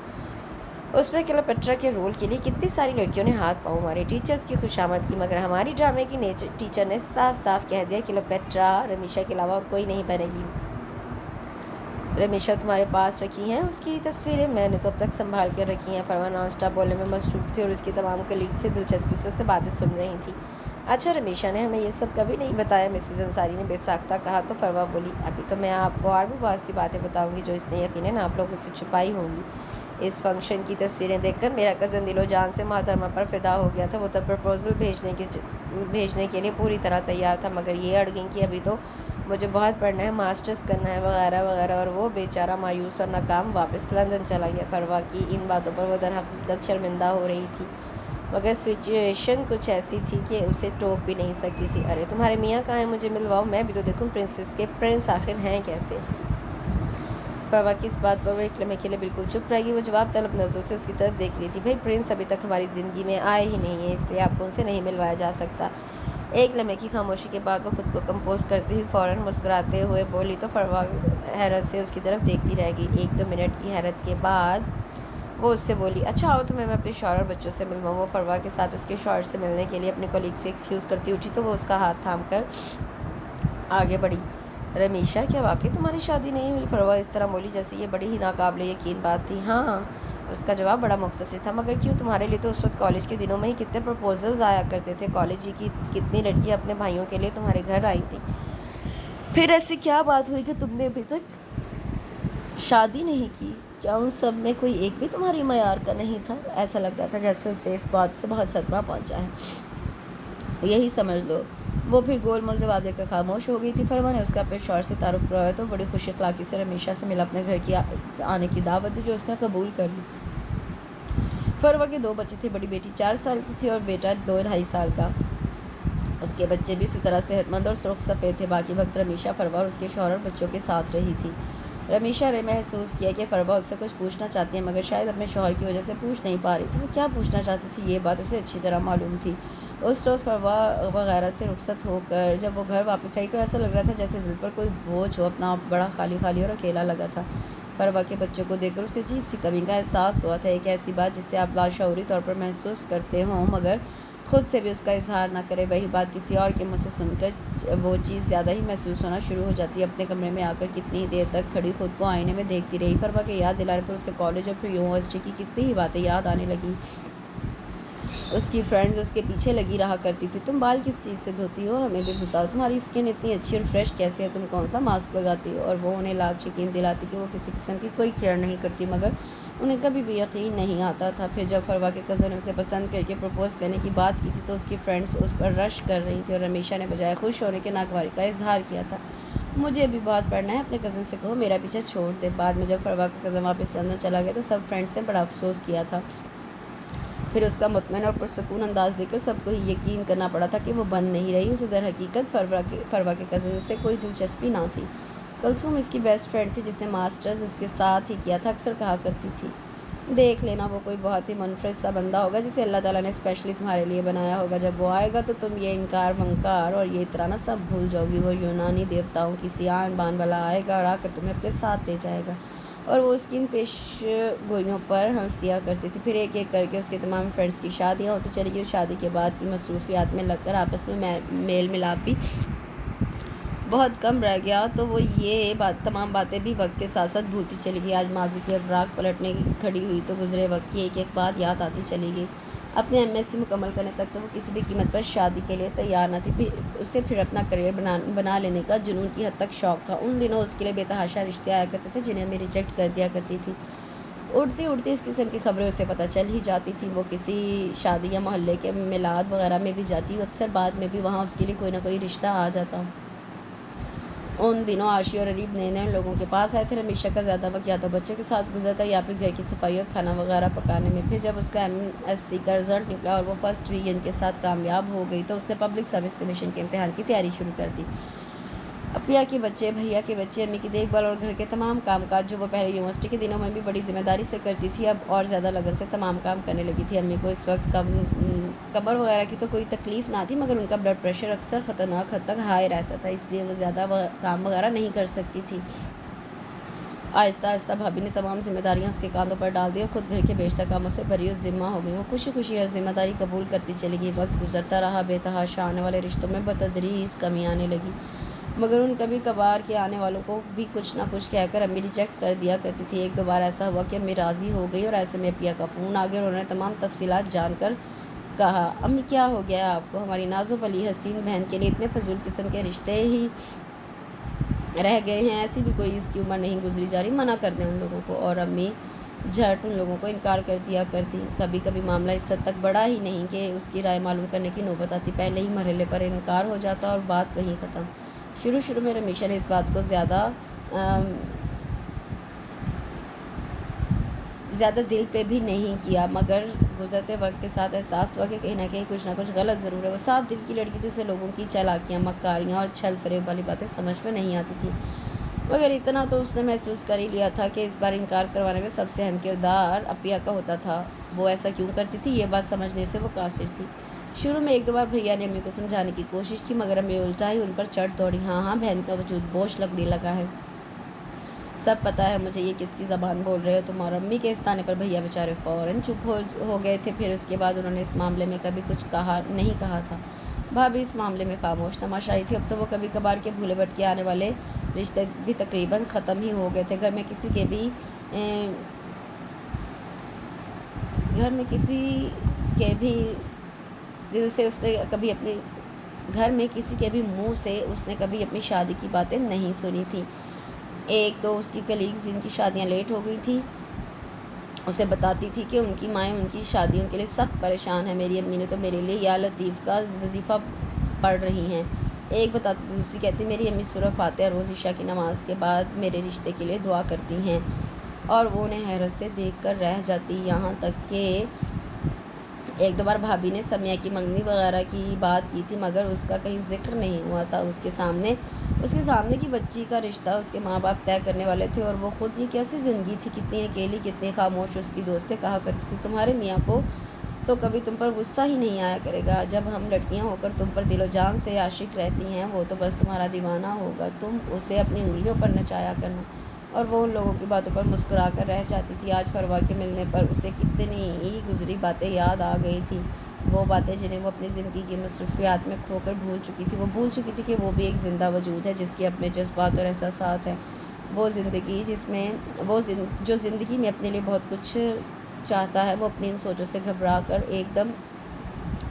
Speaker 1: اس میں کلیوپیٹرا کے رول کے لیے کتنی ساری لڑکیوں نے ہاتھ پاؤں مارے، ٹیچرز کی خوشامد کی، مگر ہماری ڈرامے کی ٹیچر نے صاف صاف کہہ دیا کلیوپیٹرا رمیشہ کے علاوہ اور کوئی نہیں بنے گی۔ رمیشہ تمہارے پاس رکھی ہیں اس کی تصویریں؟ میں نے تو اب تک سنبھال کر رکھی ہیں۔ فروا نان اسٹاپ بولنے میں مصروف تھی اور اس کی تمام کلیگ سے دلچسپی سے اسے باتیں سن رہی تھی۔ اچھا رمیشہ نے ہمیں یہ سب کبھی نہیں بتایا، مسز انصاری نے بے ساختہ کہا تو فروا بولی، ابھی تو میں آپ کو اور بھی بہت سی باتیں بتاؤں گی جو اس نے یقیناً آپ لوگوں سے چھپائی ہوں گی۔ اس فنکشن کی تصویریں دیکھ کر میرا کزن دل و جان سے محترمہ پر فدا ہو گیا تھا۔ وہ تب پرپوزل بھیجنے کے لیے پوری طرح تیار تھا، مگر یہ اڑ گئی کہ ابھی تو مجھے بہت پڑھنا ہے، ماسٹرز کرنا ہے وغیرہ وغیرہ، اور وہ بیچارہ مایوس اور ناکام واپس لندن چلا گیا۔ فروا کی ان باتوں پر وہ در حقیقت شرمندہ ہو رہی تھی، مگر سچویشن کچھ ایسی تھی کہ اسے ٹوک بھی نہیں سکتی تھی۔ ارے تمہارے میاں کہاں ہیں؟ مجھے ملواؤ، میں بھی تو دیکھوں پرنسس کے پرنس آخر ہیں کیسے۔ فروا کی اس بات پر وہ ایک لمحے کے لیے بالکل چپ رہ گئی۔ وہ جواب طلب نظروں سے اس کی طرف دیکھ رہی تھی، بھائی پرنس ابھی تک ہماری زندگی میں آئے ہی نہیں ہیں، اس لیے آپ کو ان سے نہیں ملوایا جا سکتا۔ ایک لمحے کی خاموشی کے بعد وہ خود کو کمپوز کرتی ہوئی فوراً مسکراتے ہوئے بولی تو فروا حیرت سے اس کی طرف دیکھتی رہ گئی۔ ایک دو منٹ کی حیرت کے بعد وہ اس سے بولی، اچھا آؤ تمہیں میں اپنے شوہر اور بچوں سے ملواؤں۔ وہ فروا کے ساتھ اس کے شوہر سے ملنے کے لیے اپنی کولیگ سے ایکسکیوز کرتی اٹھی تو وہ اس کا ہاتھ تھام کر آگے بڑھی۔ رمیشہ کیا واقعی تمہاری شادی نہیں ہوئی؟ فروا اس طرح بولی جیسے یہ بڑی ہی ناقابل یقین بات تھی۔ ہاں، اس کا جواب بڑا مختصر تھا، مگر کیوں؟ تمہارے لیے تو اس وقت کالج کے دنوں میں ہی کتنے پرپوزلز آیا کرتے تھے، کالج ہی کی کتنی لڑکیاں اپنے بھائیوں کے لیے تمہارے گھر آئی تھیں، پھر ایسی کیا بات ہوئی کہ تم نے ابھی تک شادی نہیں کی؟ کیا ان سب میں کوئی ایک بھی تمہاری معیار کا نہیں تھا؟ ایسا لگ رہا تھا جیسے اسے اس بات سے بہت صدمہ پہنچا ہے۔ یہی سمجھ لو وہ پھر گول مول جواب دے کر خاموش ہو گئی تھی۔ فروا نے اس کا اپنے شوہر سے تعارف کروایا تو بڑی خوش اخلاقی سے رمیشہ سے ملا اپنے گھر کی آنے کی دعوت دی، جو اس نے قبول کر لی۔ فروا کے 2 بچے تھے، بڑی بیٹی 4 سال کی تھی اور بیٹا 2 ڈھائی سال کا۔ اس کے بچے بھی اسی طرح صحت مند اور سرخ سفید تھے۔ باقی وقت رمیشہ فروا اور اس کے شوہر اور بچوں کے ساتھ رہی تھی۔ رمیشہ نے محسوس کیا کہ فروا اس سے کچھ پوچھنا چاہتی ہے، مگر شاید اپنے شوہر کی وجہ سے پوچھ نہیں پا رہی تھی۔ وہ کیا پوچھنا چاہتی تھی یہ بات اسے اچھی طرح معلوم تھی۔ اس روز فروا وغیرہ سے رخصت ہو کر جب وہ گھر واپس آئی تو ایسا لگ رہا تھا جیسے دل پر کوئی بوجھ ہو، اپنا بڑا خالی خالی اور اکیلا لگا تھا۔ فروا کے بچوں کو دیکھ کر اسے عجیب سی کمی کا احساس ہوا تھا، ایک ایسی بات جسے آپ لاشعوری طور پر محسوس کرتے ہوں مگر خود سے بھی اس کا اظہار نہ کرے۔ وہی بات کسی اور کے منہ سے سن کر وہ چیز زیادہ ہی محسوس ہونا شروع ہو جاتی ہے۔ اپنے کمرے میں آ کر کتنی ہی دیر تک کھڑی خود کو آئینے میں دیکھتی رہی۔ فروا کے یاد دلانے پر اسے کالج اور پھر یونیورسٹی کی کتنی ہی باتیں یاد آنے لگیں۔ اس کی فرینڈز اس کے پیچھے لگی رہا کرتی تھی، تم بال کس چیز سے دھوتی ہو، ہمیں بھی بتاؤ، تمہاری اسکن اتنی اچھی اور فریش کیسے ہے، تم کون سا ماسک لگاتی ہو؟ اور وہ انہیں لاکھ یقین دلاتی کہ وہ کسی قسم کی کوئی کیئر نہیں کرتی، مگر انہیں کبھی بھی یقین نہیں آتا تھا۔ پھر جب فروا کے کزن نے اسے پسند کر کے پرپوز کرنے کی بات کی تھی تو اس کی فرینڈز اس پر رش کر رہی تھی اور رمیشہ نے بجائے خوش ہونے کے ناگواری کا اظہار کیا تھا۔ مجھے ابھی بہت پڑھنا ہے، اپنے کزن سے کہو میرا پیچھے چھوڑ دے۔ بعد میں جب فروا کا کزن واپس لندن چلا گیا تو سب فرینڈز نے بڑا افسوس کیا تھا۔ پھر اس کا مطمئن اور پرسکون انداز دیکھ کر سب کو ہی یقین کرنا پڑا تھا کہ وہ بند نہیں رہی۔ اسے در حقیقت فروا کے کزن سے کوئی دلچسپی نہ تھی۔ کلثوم اس کی بیسٹ فرینڈ تھی جس نے ماسٹرز اس کے ساتھ ہی کیا تھا۔ اکثر کہا کرتی تھی دیکھ لینا وہ کوئی بہت ہی منفرد سا بندہ ہوگا جسے اللہ تعالیٰ نے اسپیشلی تمہارے لیے بنایا ہوگا، جب وہ آئے گا تو تم یہ انکار ونکار اور یہ اترانا سب بھول جاؤ گی۔ وہ یونانی دیوتاؤں کی سی آن بان والا آئے گا اور آ کر تمہیں اپنے ساتھ لے جائے گا۔ اور وہ اس کی ان پیش گوئیوں پر ہنسیا کرتی تھی۔ پھر ایک ایک کر کے اس کے تمام فرینڈز کی شادیاں ہوتی چلی گئی اور شادی کے بعد کی مصروفیات میں لگ کر آپس میں میل ملاپ بھی بہت کم رہ گیا، تو وہ یہ تمام باتیں بھی وقت کے ساتھ ساتھ بھولتی چلی گئی۔ آج ماضی کی اوراق پلٹنے کھڑی ہوئی تو گزرے وقت کی ایک ایک بات یاد آتی چلی گئی۔ اپنے MSc مکمل کرنے تک تو وہ کسی بھی قیمت پر شادی کے لیے تیار نہ تھی، اسے پھر اپنا کریئر بنا لینے کا جنون کی حد تک شوق تھا۔ ان دنوں اس کے لیے بے تحاشا رشتے آیا کرتے تھے جنہیں میں ریجیکٹ کر دیا کرتی تھی۔ اڑتی اڑتی اس قسم کی خبریں اسے پتہ چل ہی جاتی تھیں۔ وہ کسی شادی یا محلے کے میلاد وغیرہ میں بھی جاتی، اکثر بعد میں بھی وہاں اس کے لیے کوئی نہ کوئی رشتہ آ جاتا۔ ان دنوں عاشی اور عریب نئے نئے لوگوں کے پاس آئے تھے۔ رمیشہ کا زیادہ وقت یا تو بچوں کے ساتھ گزرتا یا پھر گھر کی صفائی اور کھانا وغیرہ پکانے میں۔ پھر جب اس کا MSc کا رزلٹ نکلا اور وہ فرسٹ ڈویژن کے ساتھ کامیاب ہو گئی تو اس نے پبلک سروس کمیشن کے امتحان کی تیاری شروع کر دی۔ اپیا کے بچے، بھیا کے بچے، امی کی دیکھ بھال اور گھر کے تمام کام کاج جو وہ پہلے یونیورسٹی کے دنوں میں بھی بڑی ذمہ داری سے کرتی تھی، اب اور زیادہ لگن سے تمام کام کرنے لگی تھی۔ امی کو اس وقت کمر وغیرہ کی تو کوئی تکلیف نہ تھی، مگر ان کا بلڈ پریشر اکثر خطرناک حد تک ہائی رہتا تھا، اس لیے وہ زیادہ کام وغیرہ نہیں کر سکتی تھی۔ آہستہ آہستہ بھابھی نے تمام ذمہ داریاں اس کے کاندھوں پر ڈال دی اور خود گھر کے بیشتر کاموں سے بری و ذمہ ہو گئی۔ وہ خوشی خوشی ہر ذمہ داری قبول کرتی چلی گئی۔ وقت گزرتا رہا، بے تحاشا آنے والے رشتوں میں بتدریج کمی آنے لگی، مگر ان کبھی کبھار کے آنے والوں کو بھی کچھ نہ کچھ کہہ کر امی ریجیکٹ کر دیا کرتی تھی۔ ایک دو بار ایسا ہوا کہ امی راضی ہو گئی اور ایسے میں اپیا کا فون آ گیا اور انہوں نے تمام تفصیلات جان کر کہا امی کیا ہو گیا آپ کو، ہماری نازو بلی حسین بہن کے لیے اتنے فضول قسم کے رشتے ہی رہ گئے ہیں، ایسی بھی کوئی اس کی عمر نہیں گزری جا رہی، منع کر دیں ان لوگوں کو۔ اور امی جھٹ ان لوگوں کو انکار کر دیا کرتی۔ کبھی کبھی معاملہ اس حد تک بڑا ہی نہیں کہ اس کی رائے معلوم کرنے کی نوبت آتی، پہلے ہی مرحلے پر انکار ہو جاتا اور بات وہیں ختم۔ شروع میں رمیشہ نے اس بات کو زیادہ دل پہ بھی نہیں کیا، مگر گزرتے وقت کے ساتھ احساس ہوا کہ کہیں نہ کہیں کچھ نہ کچھ غلط ضرور ہے۔ وہ صاف دل کی لڑکی تھی، اسے لوگوں کی چالاکیاں، مکاریاں اور چھل فریب والی باتیں سمجھ میں نہیں آتی تھی، مگر اتنا تو اس نے محسوس کر ہی لیا تھا کہ اس بار انکار کروانے میں سب سے اہم کردار اپیا کا ہوتا تھا۔ وہ ایسا کیوں کرتی تھی یہ بات سمجھنے سے وہ قاصر تھی۔ شروع میں ایک دو بار بھیا نے امی کو سمجھانے کی کوشش کی، مگر امی الٹا ہی ان پر چڑھ دوڑی۔ ہاں بہن کا وجود بوجھ لگنے لگا ہے، سب پتہ ہے مجھے یہ کس کی زبان بول رہے ہو تم۔ اور امی کے اس طانے پر بھیا بیچارے فوراً چپ ہو گئے تھے۔ پھر اس کے بعد انہوں نے اس معاملے میں کبھی کچھ نہیں کہا تھا۔ بھابھی اس معاملے میں خاموش تماشائی تھی۔ اب تو وہ کبھی کبھار کے بھولے بھٹکے آنے والے رشتے بھی تقریباً ختم ہی ہو گئے تھے۔ گھر میں کسی کے بھی منہ سے اس نے کبھی اپنی شادی کی باتیں نہیں سنی تھیں۔ ایک دو اس کی کلیگز جن کی شادیاں لیٹ ہو گئی تھی اسے بتاتی تھی کہ ان کی مائیں ان کی شادیوں کے لیے سخت پریشان ہیں۔ میری امی نے تو میرے لیے یا لطیف کا وظیفہ پڑھ رہی ہیں۔ ایک بتاتی تو دوسری کہتی میری امی سورہ فاتحہ روز عشاء کی نماز کے بعد میرے رشتے کے لیے دعا کرتی ہیں، اور وہ انہیں حیرت سے دیکھ کر رہ جاتی۔ یہاں تک کہ ایک دو بار بھابھی نے سمیہ کی منگنی وغیرہ کی بات کی تھی، مگر اس کا کہیں ذکر نہیں ہوا تھا۔ اس کے سامنے کی بچی کا رشتہ اس کے ماں باپ طے کرنے والے تھے، اور وہ خود یہ کیسی زندگی تھی، کتنی اکیلی، کتنی خاموش۔ اس کی دوستیں کہا کرتی تھی تمہارے میاں کو تو کبھی تم پر غصہ ہی نہیں آیا کرے گا، جب ہم لڑکیاں ہو کر تم پر دل و جان سے عاشق رہتی ہیں وہ تو بس تمہارا دیوانہ ہوگا، تم اسے اپنی انگلیوں پر نچایا کرنا۔ اور وہ ان لوگوں کی باتوں پر مسکرا کر رہ جاتی تھی۔ آج فروا کے ملنے پر اسے کتنی ہی گزری باتیں یاد آ گئی تھیں، وہ باتیں جنہیں وہ اپنی زندگی کی مصروفیات میں کھو کر بھول چکی تھی۔ وہ بھول چکی تھی کہ وہ بھی ایک زندہ وجود ہے جس کے اپنے جذبات اور احساسات ہیں، جو زندگی میں اپنے لیے بہت کچھ چاہتا ہے۔ وہ اپنی ان سوچوں سے گھبرا کر ایک دم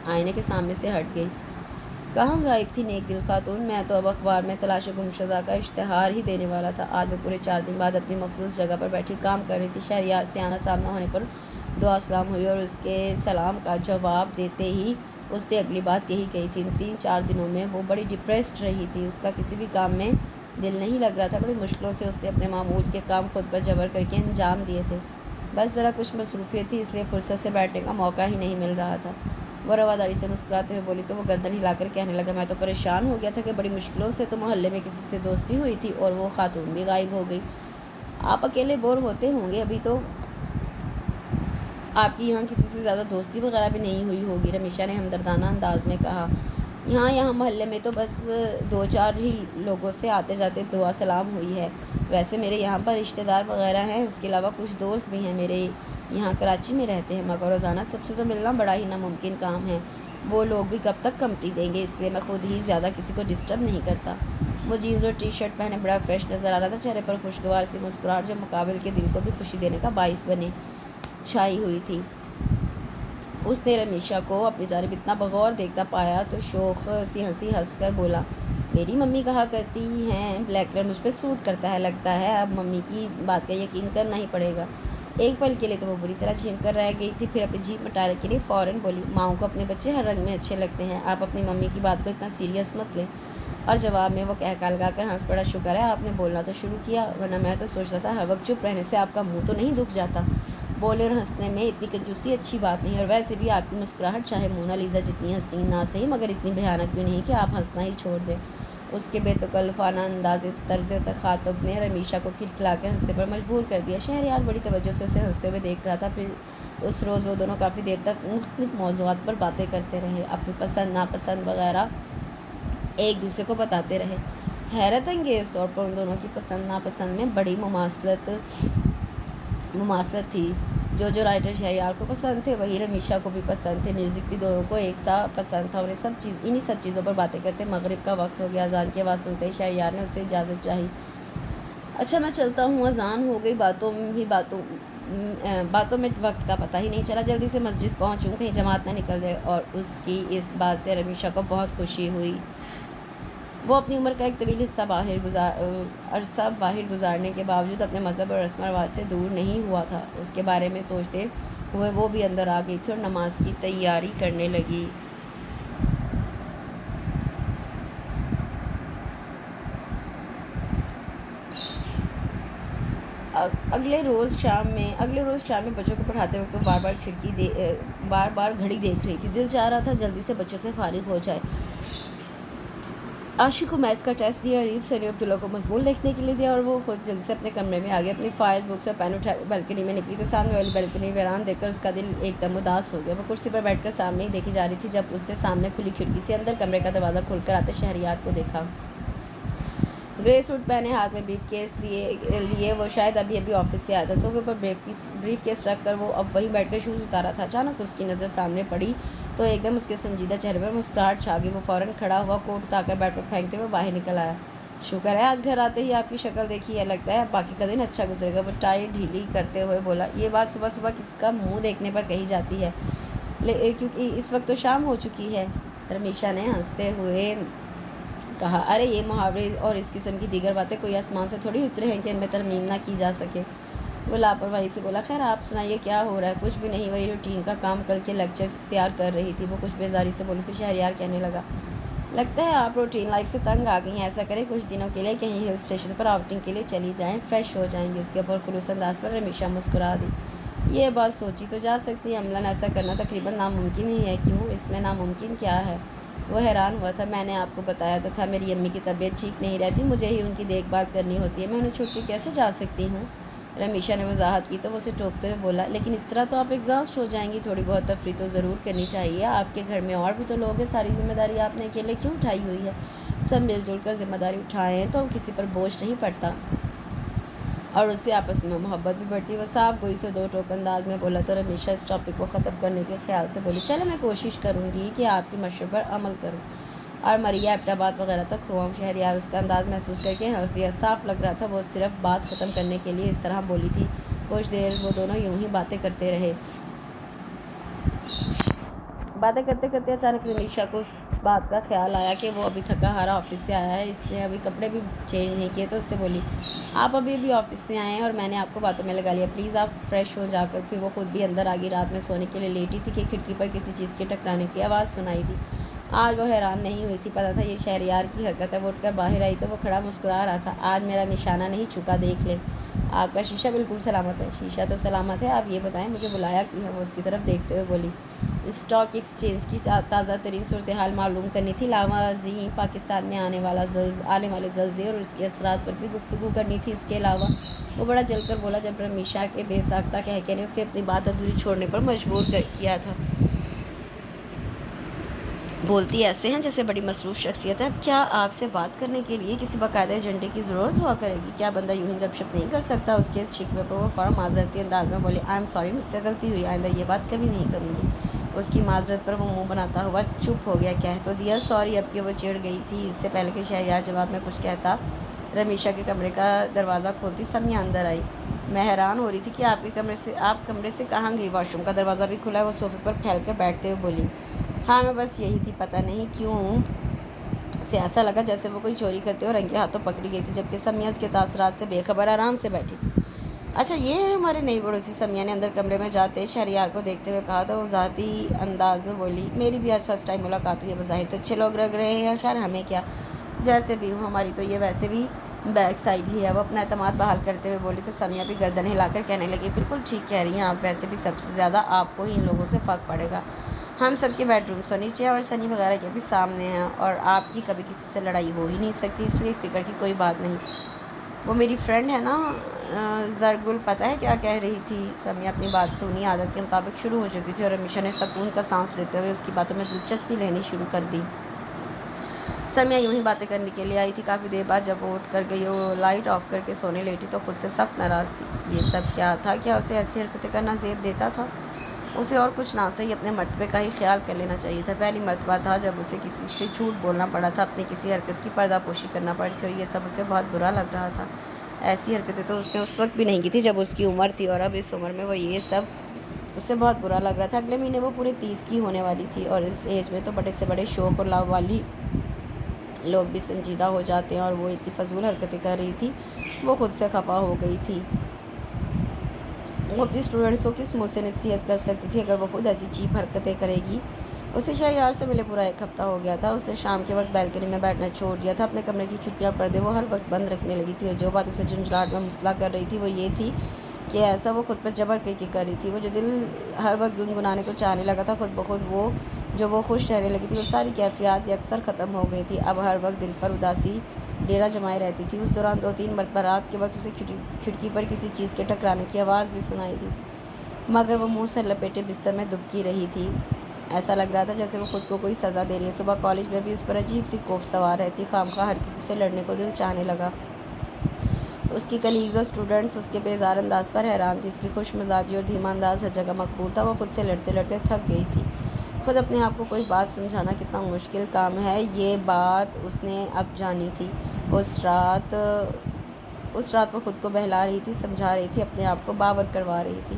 Speaker 1: آئینے کے سامنے سے ہٹ گئی۔ کہاں غائب تھی نیک دل خاتون؟ میں تو اب اخبار میں تلاش گمشدہ کا اشتہار ہی دینے والا تھا۔ آج وہ پورے 4 دن بعد اپنی مخصوص جگہ پر بیٹھی کام کر رہی تھی۔ شہریار سے آنا سامنا ہونے پر دعا سلام ہوئی، اور اس کے سلام کا جواب دیتے ہی اس نے اگلی بات یہی کہی تھی۔ ان 3-4 دنوں میں وہ بڑی ڈپریسڈ رہی تھی، اس کا کسی بھی کام میں دل نہیں لگ رہا تھا۔ بڑی مشکلوں سے اس نے اپنے معمول کے کام خود پر جبر کر کے انجام دیے تھے، بس ذرا کچھ مصروفیت تھی اس لیے فرصت سے بیٹھنے کا موقع ہی نہیں مل رہا تھا۔ وہ رواداری سے مسکراتے ہوئے بولی تو وہ گردن ہلا کر کہنے لگا میں تو پریشان ہو گیا تھا کہ بڑی مشکلوں سے تو محلے میں کسی سے دوستی ہوئی تھی اور وہ خاتون بھی غائب ہو گئی۔ آپ اکیلے بور ہوتے ہوں گے، ابھی تو آپ کی یہاں کسی سے زیادہ دوستی وغیرہ بھی نہیں ہوئی ہوگی، رمیشا نے ہمدردانہ انداز میں کہا۔ یہاں محلے میں تو بس 2-4 ہی لوگوں سے آتے جاتے دعا سلام ہوئی ہے، ویسے میرے یہاں پر رشتہ دار وغیرہ ہیں، اس کے علاوہ کچھ دوست بھی ہیں میرے یہاں کراچی میں رہتے ہیں، مگر روزانہ سب سے تو ملنا بڑا ہی ناممکن کام ہے، وہ لوگ بھی کب تک کمپنی دیں گے، اس لیے میں خود ہی زیادہ کسی کو ڈسٹرب نہیں کرتا۔ وہ جینز اور ٹی شرٹ پہنے بڑا فریش نظر آ رہا تھا، چہرے پر خوشگوار سی مسکراہٹ جو مقابل کے دل کو بھی خوشی دینے کا باعث بنے چھائی ہوئی تھی۔ اس نے رمیشا کو اپنی جانب اتنا بغور دیکھتا پایا تو شوخ سی ہنسی ہنس کر بولا میری ممی کہا کرتی ہیں بلیک کلر مجھ پہ سوٹ کرتا ہے، لگتا ہے اب ممی کی بات کا یقین کرنا ہی پڑے گا۔ ایک پل کے لیے تو وہ بری طرح جھیم کر رہ گئی تھی، پھر اپنی جیپ مٹانے کے لیے فوراً بولی ماؤں کو اپنے بچے ہر رنگ میں اچھے لگتے ہیں، آپ اپنی ممی کی بات کو اتنا سیریس مت لیں۔ اور جواب میں وہ کہہ لگا کر ہنس پڑا، شکر ہے آپ نے بولنا تو شروع کیا، ورنہ میں تو سوچتا تھا ہر وقت چپ رہنے سے آپ کا منہ تو نہیں دکھ جاتا۔ بولے اور ہنسنے میں اتنی کنجوسی اچھی بات نہیں، اور ویسے بھی آپ کی مسکراہٹ چاہے مونالیزا جتنی حسین نہ صحیح مگر اتنی بھیانک بھی نہیں کہ آپ ہنسنا ہی چھوڑ دیں۔ اس کے بے تکلفانہ انداز طرز تخاطب نے رمیشا کو کھلکھلا کر ہنسنے پر مجبور کر دیا۔ شہریار بڑی توجہ سے اسے ہنستے ہوئے دیکھ رہا تھا، پھر اس روز وہ دونوں کافی دیر تک مختلف موضوعات پر باتیں کرتے رہے، اپنی پسند ناپسند وغیرہ ایک دوسرے کو بتاتے رہے۔ حیرت انگیز طور پر ان دونوں کی پسند ناپسند میں بڑی مماثلت تھی، جو رائٹر شہریار کو پسند تھے وہی رمیشا کو بھی پسند تھے، میوزک بھی دونوں کو ایک سا پسند تھا، اور انہی سب چیزوں پر باتیں کرتے مغرب کا وقت ہو گیا۔ اذان کی آواز سنتے ہی شہریار نے اسے اجازت چاہی۔ اچھا میں چلتا ہوں، اذان ہو گئی، باتوں میں وقت کا پتہ ہی نہیں چلا، جلدی سے مسجد پہنچوں کہیں جماعت نہ نکل جائے۔ اور اس کی اس بات سے رمیشا کو بہت خوشی ہوئی۔ وہ اپنی عمر کا ایک طویل عرصہ باہر گزارنے کے باوجود اپنے مذہب اور رسم و رواج سے دور نہیں ہوا تھا، اس کے بارے میں سوچتے ہوئے وہ بھی اندر آ گئی تھی اور نماز کی تیاری کرنے لگی۔ اگلے روز شام میں بچوں کو پڑھاتے وقت وہ بار بار گھڑی دیکھ رہی تھی، دل چاہ رہا تھا جلدی سے بچوں سے فارغ ہو جائے۔ عاشق کو میتھس کا ٹیسٹ دیا، ریب سے عبداللہ کو مضمون لکھنے کے لیے دیا، اور وہ خود جلدی سے اپنے کمرے میں آ گیا، اپنی فائل بکس اور پین اٹھا بلکنی میں نکلی تو سامنے والی بلکنی ویران دیکھ کر اس کا دل ایک دم اداس ہو گیا۔ وہ کرسی پر بیٹھ کر سامنے ہی دیکھی جا رہی تھی جب اس نے سامنے کھلی کھڑکی سے اندر کمرے کا دروازہ کھول کر آتے شہریار کو دیکھا۔ گرے سوٹ پہنے، ہاتھ میں بریف کیس لیے وہ شاید ابھی آفس سے آیا تھا۔ صوفے پر بریف کیس رکھ کر وہ اب وہیں بیٹھ کر شوز اتارا تھا۔ اچانک اس کی نظر سامنے پڑی تو ایک دم اس کے سنجیدہ چہرے پر مسکراہٹ چھا گئی۔ وہ فوراً کھڑا ہوا، کوٹ اتار کر بیٹ پر پھینکتے ہوئے باہر نکل آیا۔ شکر ہے آج گھر آتے ہی آپ کی شکل دیکھی ہے، لگتا ہے اب باقی کا دن اچھا گزرے گا۔ وہ ٹائی ڈھیلی کرتے ہوئے بولا، یہ بات صبح صبح کس کا منہ دیکھنے پر کہی جاتی ہے، کیونکہ اس وقت تو شام ہو چکی ہے، رمیشا نے ہنستے ہوئے کہا۔ ارے یہ محاورے اور اس قسم کی دیگر باتیں کوئی آسمان سے تھوڑی اترے ہیں کہ ان میں ترمیم نہ کی جا سکے۔ وہ لاپرواہی سے بولا، خیر آپ سنائیے کیا ہو رہا ہے؟ کچھ بھی نہیں، وہی روٹین کا کام، کل کے لیکچر تیار کر رہی تھی۔ وہ کچھ بیزاری سے بولی تو شہریار کہنے لگا، لگتا ہے آپ روٹین لائف سے تنگ آ گئی ہیں، ایسا کریں کچھ دنوں کے لیے کہیں ہل اسٹیشن پر آؤٹنگ کے لیے چلی جائیں، فریش ہو جائیں گی۔ اس کے پرخلوص انداز پر رمیشہ مسکرا دی۔ یہ بات سوچی تو جا سکتی ہے، عملاً ایسا کرنا تقریباً ناممکن ہی ہے۔ کیوں؟ اس میں ناممکن کیا ہے؟ وہ حیران ہوا تھا۔ میں نے آپ کو بتایا تو تھا میری امی کی طبیعت ٹھیک نہیں رہتی، مجھے ہی ان کی دیکھ بھال کرنی ہوتی ہے، میں انہیں چھوڑ کے کیسے جا سکتی ہوں؟ رمیشہ نے وضاحت کی تو وہ اسے ٹوکتے ہوئے بولا، لیکن اس طرح تو آپ ایگزاسٹ ہو جائیں گی، تھوڑی بہت تفریح تو ضرور کرنی چاہیے، آپ کے گھر میں اور بھی تو لوگ ہیں، ساری ذمہ داری آپ نے اکیلے کیوں اٹھائی ہوئی ہے؟ سب مل جل کر ذمہ داری اٹھائیں تو کسی پر بوجھ نہیں پڑتا اور اس سے آپس میں محبت بھی بڑھتی ہے۔ وہ صاف گوئی سے دو ٹوک انداز میں بولا تو رمیشہ اس ٹاپک کو ختم کرنے کے خیال سے بولی، چلے میں کوشش کروں گی کہ آپ کی مشورے پر عمل کروں اور مریا ایبٹ آباد وغیرہ تک کھواؤں۔ شہریار اس کا انداز محسوس کر کے ہنسی، صاف لگ رہا تھا وہ صرف بات ختم کرنے کے لیے اس طرح بولی تھی۔ کچھ دیر وہ دونوں یوں ہی باتیں کرتے رہے۔ باتیں کرتے کرتے اچانک رمیشہ کو اس بات کا خیال آیا کہ وہ ابھی تھکا ہارا آفس سے آیا ہے، اس نے ابھی کپڑے بھی چینج نہیں کیے، تو اس سے بولی، آپ ابھی بھی آفس سے آئے ہیں اور میں نے آپ کو باتوں میں لگا لیا، پلیز آپ فریش ہو جا کر۔ پھر وہ خود بھی اندر آگی۔ رات میں سونے کے لیے لیٹی تھی کہ کھڑکی پر کسی چیز کے ٹکرانے کی آواز سنائی دی۔ آج وہ حیران نہیں ہوئی تھی، پتہ تھا یہ شہریار کی حرکت ہے۔ وہ اٹھ کر باہر آئی تو وہ کھڑا مسکرا رہا تھا، آج میرا نشانہ نہیں چکا، دیکھ لیں، آپ کا شیشہ بالکل سلامت ہے۔ شیشہ تو سلامت ہے، آپ یہ بتائیں مجھے بلایا کیوں ہے؟ وہ اس کی طرف دیکھتے ہوئے بولی، اسٹاک ایکسچینج کی تازہ ترین صورتحال معلوم کرنی تھی، لاوازی پاکستان میں آنے والے زلزلے اور اس کے اثرات پر بھی گفتگو کرنی تھی۔ اس کے علاوہ وہ بڑا جل کر بولا جب رمیشہ کے بے ساختہ کہکے نے اسے اپنی بات ادھوری چھوڑنے پر مجبور کیا تھا۔ بولتی ایسے ہیں جیسے بڑی مصروف شخصیت ہے، اب کیا آپ سے بات کرنے کے لیے کسی باقاعدہ ایجنڈے کی ضرورت ہوا کرے گی؟ کیا بندہ یوں ہی گپ شپ نہیں کر سکتا؟ اس کے اس شکوے پر وہ فوراً معذرتی انداز میں بولے، آئی ایم سوری، مجھ سے غلطی ہوئی، آئندہ یہ بات کبھی نہیں کروں گی۔ اس کی معذرت پر وہ منہ بناتا ہوا چپ ہو گیا۔ کہہ تو دیا سوری، اب کہ وہ چڑ گئی تھی۔ اس سے پہلے کہ شہریار جواب میں کچھ کہتا، رمیشہ کے کمرے کا دروازہ کھولتی سمیہ اندر آئی۔ میں حیران ہو رہی تھی کہ آپ کمرے سے کہاں گئی؟ واش روم کا دروازہ بھی کھلا ہے، وہ صوفے پر پھیل کر بیٹھتے ہوئے بولی، ہاں میں بس یہی تھی، پتہ نہیں کیوں اسے ایسا لگا جیسے وہ کوئی چوری کرتے ہوئے رنگے ہاتھوں پکڑی گئی تھی، جبکہ سمیہ اس کے تاثرات سے بے خبر آرام سے بیٹھی تھی۔ اچھا یہ ہے ہمارے نئی پڑوسی؟ سمیہ نے اندر کمرے میں جاتے شہریار کو دیکھتے ہوئے کہا، تو وہ ذاتی انداز میں بولی، میری بھی آج فرسٹ ٹائم ملاقات ہوئی ہے، بظاہر تو اچھے لوگ لگ رہے ہیں، خیر ہمیں کیا، جیسے بھی ہوں، ہماری تو یہ ویسے بھی بیک سائڈ ہی ہے۔ وہ اپنا اعتماد بحال کرتے ہوئے بولی تو سمیہ بھی گردن ہلا کر کہنے لگی، بالکل ٹھیک کہہ رہی ہیں آپ، ویسے بھی سب سے زیادہ آپ کو ہی ان لوگوں سے فرق پڑے گا، ہم سب کے بیڈ رومس تو نیچے ہیں اور سنی وغیرہ کے بھی سامنے ہیں، اور آپ کی کبھی کسی سے لڑائی ہو ہی نہیں سکتی، اس لیے فکر کی کوئی بات نہیں۔ وہ میری فرینڈ ہے نا زرگل، پتہ ہے کیا کہہ رہی تھی؟ سمیہ اپنی بات کو انہیں عادت کے مطابق شروع ہو چکی تھی اور رمیشہ نے سکون کا سانس لیتے ہوئے اس کی باتوں میں دلچسپی لینی شروع کر دی۔ سمیہ یوں ہی باتیں کرنے کے لیے آئی تھی، کافی دیر بعد جب وہ اٹھ کر گئی وہ لائٹ آف کر کے سونے لیٹی تو خود سے سخت ناراض تھی۔ یہ سب کیا تھا؟ کیا اسے ایسی حرکتیں کرنا زیب دیتا تھا؟ اسے اور کچھ نہ صحیح اپنے مرتبے کا ہی خیال کر لینا چاہیے تھا۔ پہلی مرتبہ تھا جب اسے کسی سے جھوٹ بولنا پڑا تھا، اپنی کسی حرکت کی پردہ پوشی کرنا پڑی تھی، اور یہ سب اسے بہت برا لگ رہا تھا۔ ایسی حرکتیں تو اس نے اس وقت بھی نہیں کی تھی جب اس کی عمر تھی، اور اب اس عمر میں وہ یہ سب اسے بہت برا لگ رہا تھا۔ اگلے مہینے وہ پورے 30 کی ہونے والی تھی، اور اس ایج میں تو بڑے سے بڑے شوق اور لاو والی لوگ بھی سنجیدہ ہو جاتے ہیں، اور وہ اتنی فضول حرکتیں کر رہی تھی، وہ خود سے خفا ہو گئی تھی۔ وہ اپنی اسٹوڈنٹس کو کس منہ سے نصیحت کر سکتی تھی اگر وہ خود ایسی چیپ حرکتیں کرے گی؟ اسے شہریار سے ملے پورا 1 ہفتہ ہو گیا تھا۔ اس نے شام کے وقت بالکنی میں بیٹھنا چھوڑ دیا تھا، اپنے کمرے کی کھڑکیاں پردے وہ ہر وقت بند رکھنے لگی تھی، اور جو بات اسے جھنجھلاہٹ میں مبتلا کر رہی تھی وہ یہ تھی کہ ایسا وہ خود پر جبر کر رہی تھی۔ وہ جو دل ہر وقت گنگنانے کو چاہنے لگا تھا، خود بخود جو وہ خوش رہنے لگی تھی، وہ ساری کیفیات اکثر ختم ہو گئی تھی۔ اب ہر وقت دل پر اداسی ڈیرا جمائے رہتی تھی۔ اس دوران 2-3 مرتبہ رات کے وقت اسے کھڑکی پر کسی چیز کے ٹکرانے کی آواز بھی سنائی دی، مگر وہ منہ سر لپیٹے بستر میں دبکی رہی تھی۔ ایسا لگ رہا تھا جیسے وہ خود کو کوئی سزا دے رہی ہے۔ صبح کالج میں بھی اس پر عجیب سی خوف سوار رہتی، خواہ ہر کسی سے لڑنے کو دل چاہنے لگا۔ اس کی کلیگز اور اسٹوڈنٹس اس کے بیزار انداز پر حیران تھی، اس کی خوش مزاجی اور دھیما انداز ہر جگہ مقبول تھا۔ وہ خود سے لڑتے لڑتے تھک گئی تھی۔ خود اپنے آپ کو کوئی بات سمجھانا کتنا مشکل کام ہے، یہ بات اس نے اب جانی تھی۔ اس رات وہ خود کو بہلا رہی تھی، سمجھا رہی تھی، اپنے آپ کو باور کروا رہی تھی۔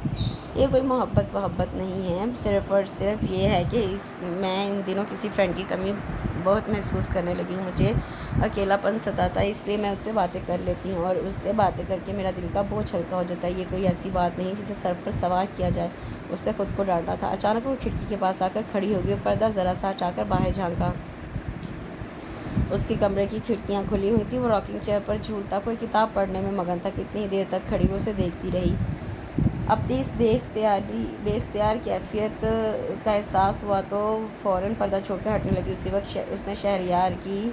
Speaker 1: یہ کوئی محبت نہیں ہے، صرف اور صرف یہ ہے کہ میں ان دنوں کسی فرینڈ کی کمی بہت محسوس کرنے لگی ہوں، مجھے اکیلا پن ستاتا ہے، اس لیے میں اس سے باتیں کر لیتی ہوں، اور اس سے باتیں کر کے میرا دل کا بوجھ ہلکا ہو جاتا ہے۔ یہ کوئی ایسی بات نہیں جسے سر پر سوار کیا جائے۔ اس سے خود کو ڈانٹا تھا۔ اچانک وہ کھڑکی کے پاس آ کر کھڑی ہو گئی اور پردہ ذرا سا ہٹا کر باہر جھانکا۔ اس کے کمرے کی کھڑکیاں کھلی ہوئی تھیں، وہ راکنگ چیئر پر جھولتا کوئی کتاب پڑھنے میں مگن تھا۔ کتنی دیر تک کھڑی وہ اسے دیکھتی رہی۔ اپنی اس بے اختیار کیفیت کا احساس ہوا تو فوراً پردہ چھوڑ کر ہٹنے لگی۔ اسی وقت اس نے شہریار کی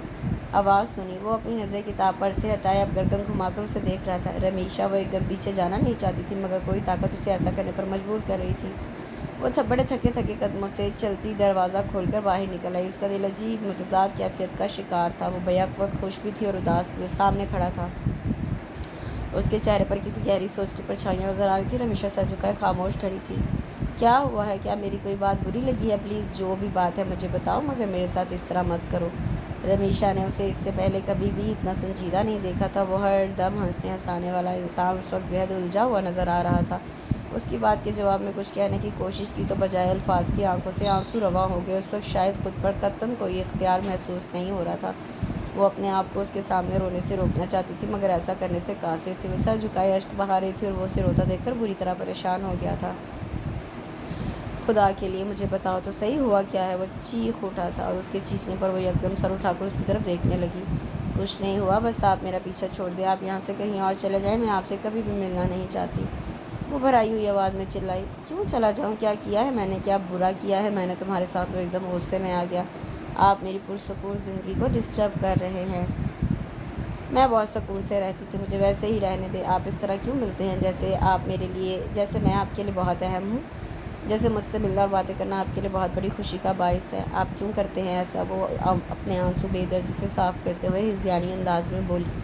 Speaker 1: آواز سنی۔ وہ اپنی نظریں کتاب پر سے ہٹائے اب گردن گھما کر اسے دیکھ رہا تھا۔ رمیشا وہ ایک دم پیچھے جانا نہیں چاہتی تھی، مگر کوئی طاقت اسے ایسا کرنے پر مجبور کر رہی تھی۔ وہ بڑے تھکے قدموں سے چلتی دروازہ کھول کر باہر نکل آئی۔ اس کا دل عجیب متضاد کیفیت کا شکار تھا۔ وہ بیک وقت خوش بھی تھی اور اداس بھی۔ سامنے کھڑا تھا، اس کے چہرے پر کسی گہری سوچ کی پرچھائیاں نظر آ رہی تھی۔ رمیشا سر جھکائے خاموش کھڑی تھی۔ کیا ہوا ہے؟ کیا میری کوئی بات بری لگی ہے؟ پلیز جو بھی بات ہے مجھے بتاؤ، مگر میرے ساتھ اس طرح مت کرو۔ رمیشا نے اسے اس سے پہلے کبھی بھی اتنا سنجیدہ نہیں دیکھا تھا۔ وہ ہر دم ہنسنے ہنسانے والا انسان اس وقت بے حد الجھا ہوا نظر آ رہا تھا۔ اس کی بات کے جواب میں کچھ کہنے کی کوشش کی تو بجائے الفاظ کی آنکھوں سے آنسو رواں ہو گئے۔ اس وقت شاید خود پر قطعاً کوئی اختیار محسوس نہیں ہو رہا تھا۔ وہ اپنے آپ کو اس کے سامنے رونے سے روکنا چاہتی تھی، مگر ایسا کرنے سے قاصر تھی۔ وہ سر جھکائے اشک بہا رہی تھی اور وہ اسے روتا دیکھ کر بری طرح پریشان ہو گیا تھا۔ خدا کے لیے مجھے بتاؤ تو صحیح ہوا کیا ہے؟ وہ چیخ اٹھا تھا اور اس کے چیخنے پر وہ یکدم سر اٹھا کر اس کی طرف دیکھنے لگی۔ کچھ نہیں ہوا، بس آپ میرا پیچھا چھوڑ دیں، آپ یہاں سے کہیں اور چلے جائیں، میں آپ سے کبھی بھی ملنا نہیں چاہتی۔ وہ بھرائی ہوئی آواز میں چلائی۔ کیوں چلا جاؤں؟ کیا کیا ہے میں نے؟ کیا برا کیا ہے میں نے تمہارے ساتھ؟ وہ ایک دم غصے میں آ گیا۔ آپ میری پرسکون زندگی کو ڈسٹرب کر رہے ہیں۔ میں بہت سکون سے رہتی تھی، مجھے ویسے ہی رہنے دیں۔ آپ اس طرح کیوں ملتے ہیں جیسے میں آپ کے لیے بہت اہم ہوں، جیسے مجھ سے ملنا اور باتیں کرنا آپ کے لیے بہت بڑی خوشی کا باعث ہے۔ آپ کیوں کرتے ہیں ایسا؟ وہ اپنے آنسو بے دردی سے صاف کرتے ہوئے ہذیانی انداز میں بولی۔